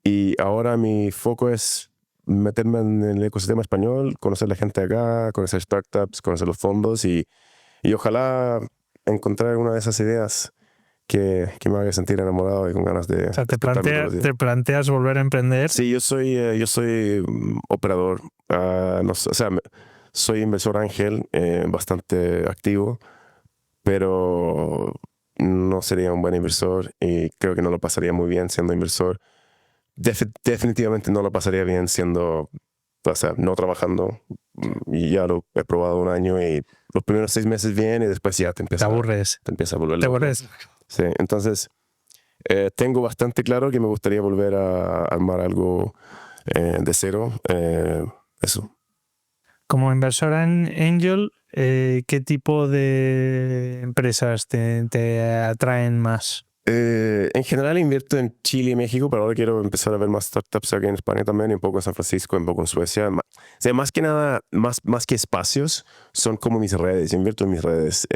y ahora mi foco es meterme en el ecosistema español, conocer la gente de acá, conocer startups, conocer los fondos y ojalá encontrar una de esas ideas que me haga sentir enamorado y con ganas de... O sea, ¿te planteas volver a emprender? Sí, yo soy operador, no, o sea, soy inversor ángel, bastante activo, pero no sería un buen inversor y creo que no lo pasaría muy bien siendo inversor. Definitivamente no lo pasaría bien siendo, o sea, no trabajando. Y ya lo he probado un año y los primeros 6 meses bien y después ya te aburres. Te empieza a volver Te loco. aburres. Sí, entonces tengo bastante claro que me gustaría volver a armar algo de cero. Eso. Como inversor en Angel, ¿qué tipo de empresas te atraen más? En general invierto en Chile y México, pero ahora quiero empezar a ver más startups aquí en España también, y un poco en San Francisco, un poco en Suecia. O sea, más que nada, más que espacios, son como mis redes. Yo invierto en mis redes,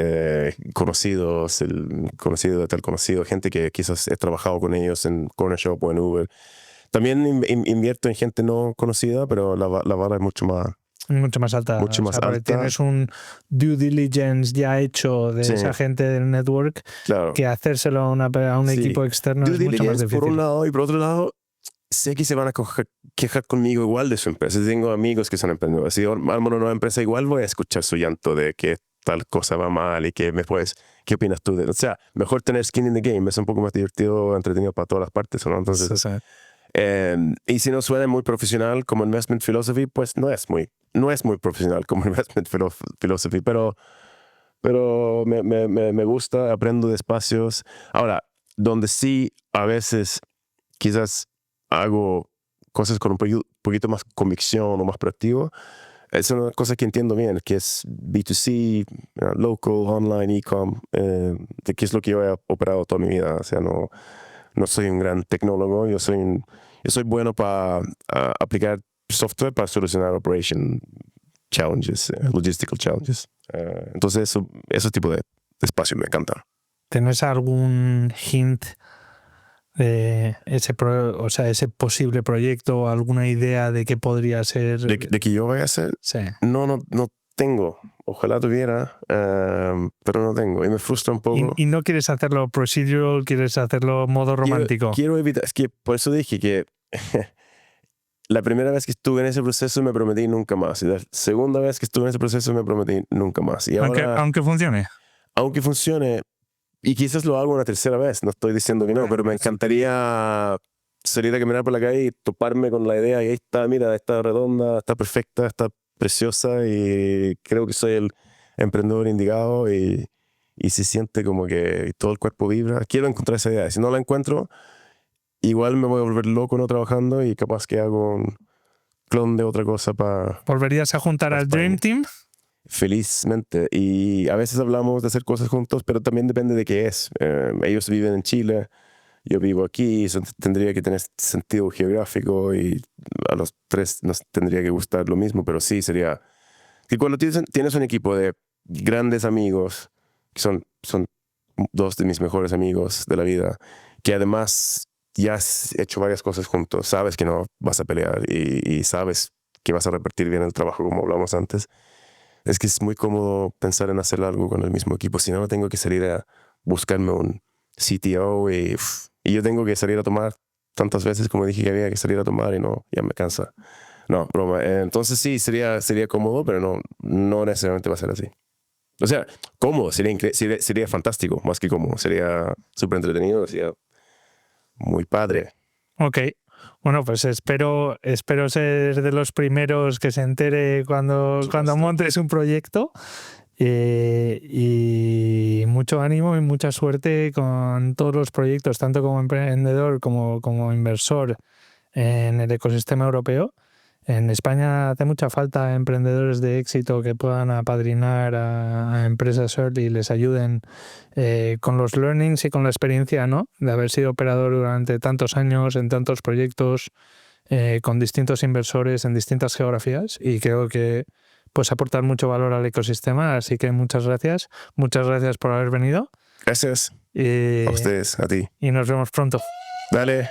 conocidos, el conocido de tal conocido, gente que quizás he trabajado con ellos en Corner Shop o en Uber. También invierto en gente no conocida, pero la vara es mucho más alta. Mucho más porque alta. Tienes un due diligence ya hecho de esa gente del network, claro. que hacérselo a un equipo externo Due es mucho más difícil. por un lado, y por otro lado, sé que se van a quejar conmigo igual de su empresa. Tengo amigos que son emprendedores. Si armo una nueva empresa, igual voy a escuchar su llanto de que tal cosa va mal y que ¿qué opinas tú? O sea, mejor tener skin in the game, es un poco más divertido, entretenido para todas las partes, ¿no? Entonces, Sí. y si no suena muy profesional como investment philosophy, pues no es muy profesional como investment philosophy, pero me gusta, aprendo de espacios. Ahora, donde sí a veces quizás hago cosas con un poquito más convicción o más proactivo, es una cosa que entiendo bien, que es B2C, local, online, e-com, que es lo que yo he operado toda mi vida. O sea, no soy un gran tecnólogo, yo soy bueno para aplicar software para solucionar operation challenges, logistical challenges. Entonces, ese tipo de espacio me encanta. ¿Tienes algún hint de ese posible proyecto o alguna idea de qué podría ser? De que yo vaya a hacer, Sí. no tengo. Ojalá tuviera, pero no tengo. Y me frustra un poco. ¿Y no quieres hacerlo procedural, quieres hacerlo modo romántico? Quiero evitar, es que por eso dije que la primera vez que estuve en ese proceso me prometí nunca más. Y la segunda vez que estuve en ese proceso me prometí nunca más. Y ahora, aunque funcione. Aunque funcione, y quizás lo hago una tercera vez, no estoy diciendo que no, pero me encantaría salir a caminar por la calle y toparme con la idea y ahí está, mira, está redonda, está perfecta, está preciosa y creo que soy el emprendedor indicado y se siente como que todo el cuerpo vibra. Quiero encontrar esa idea. Si no la encuentro, igual me voy a volver loco no trabajando y capaz que hago un clon de otra cosa para... ¿Volverías a juntar al Dream Team? Felizmente. Y a veces hablamos de hacer cosas juntos, pero también depende de qué es. Ellos viven en Chile, yo vivo aquí, eso tendría que tener sentido geográfico y a los tres nos tendría que gustar lo mismo, pero sí sería... Que cuando tienes un equipo de grandes amigos, que son dos de mis mejores amigos de la vida, que además ya has hecho varias cosas juntos, sabes que no vas a pelear y sabes que vas a repartir bien el trabajo como hablamos antes. Es que es muy cómodo pensar en hacer algo con el mismo equipo. Si no, tengo que salir a buscarme un CTO y yo tengo que salir a tomar tantas veces como dije que había que salir a tomar y no, ya me cansa. No, broma. Entonces sí, sería cómodo, pero no necesariamente va a ser así. O sea, cómodo, sería fantástico, más que cómodo. Sería súper entretenido, sería muy padre. Ok. Bueno, pues espero ser de los primeros que se entere cuando montes un proyecto. Y mucho ánimo y mucha suerte con todos los proyectos, tanto como emprendedor como inversor en el ecosistema europeo. En España hace mucha falta emprendedores de éxito que puedan apadrinar a empresas early y les ayuden con los learnings y con la experiencia, ¿no?, de haber sido operador durante tantos años en tantos proyectos con distintos inversores en distintas geografías, y creo que pues aportar mucho valor al ecosistema. Así que muchas gracias por haber venido. Gracias a ustedes, a ti. Y nos vemos pronto. Dale.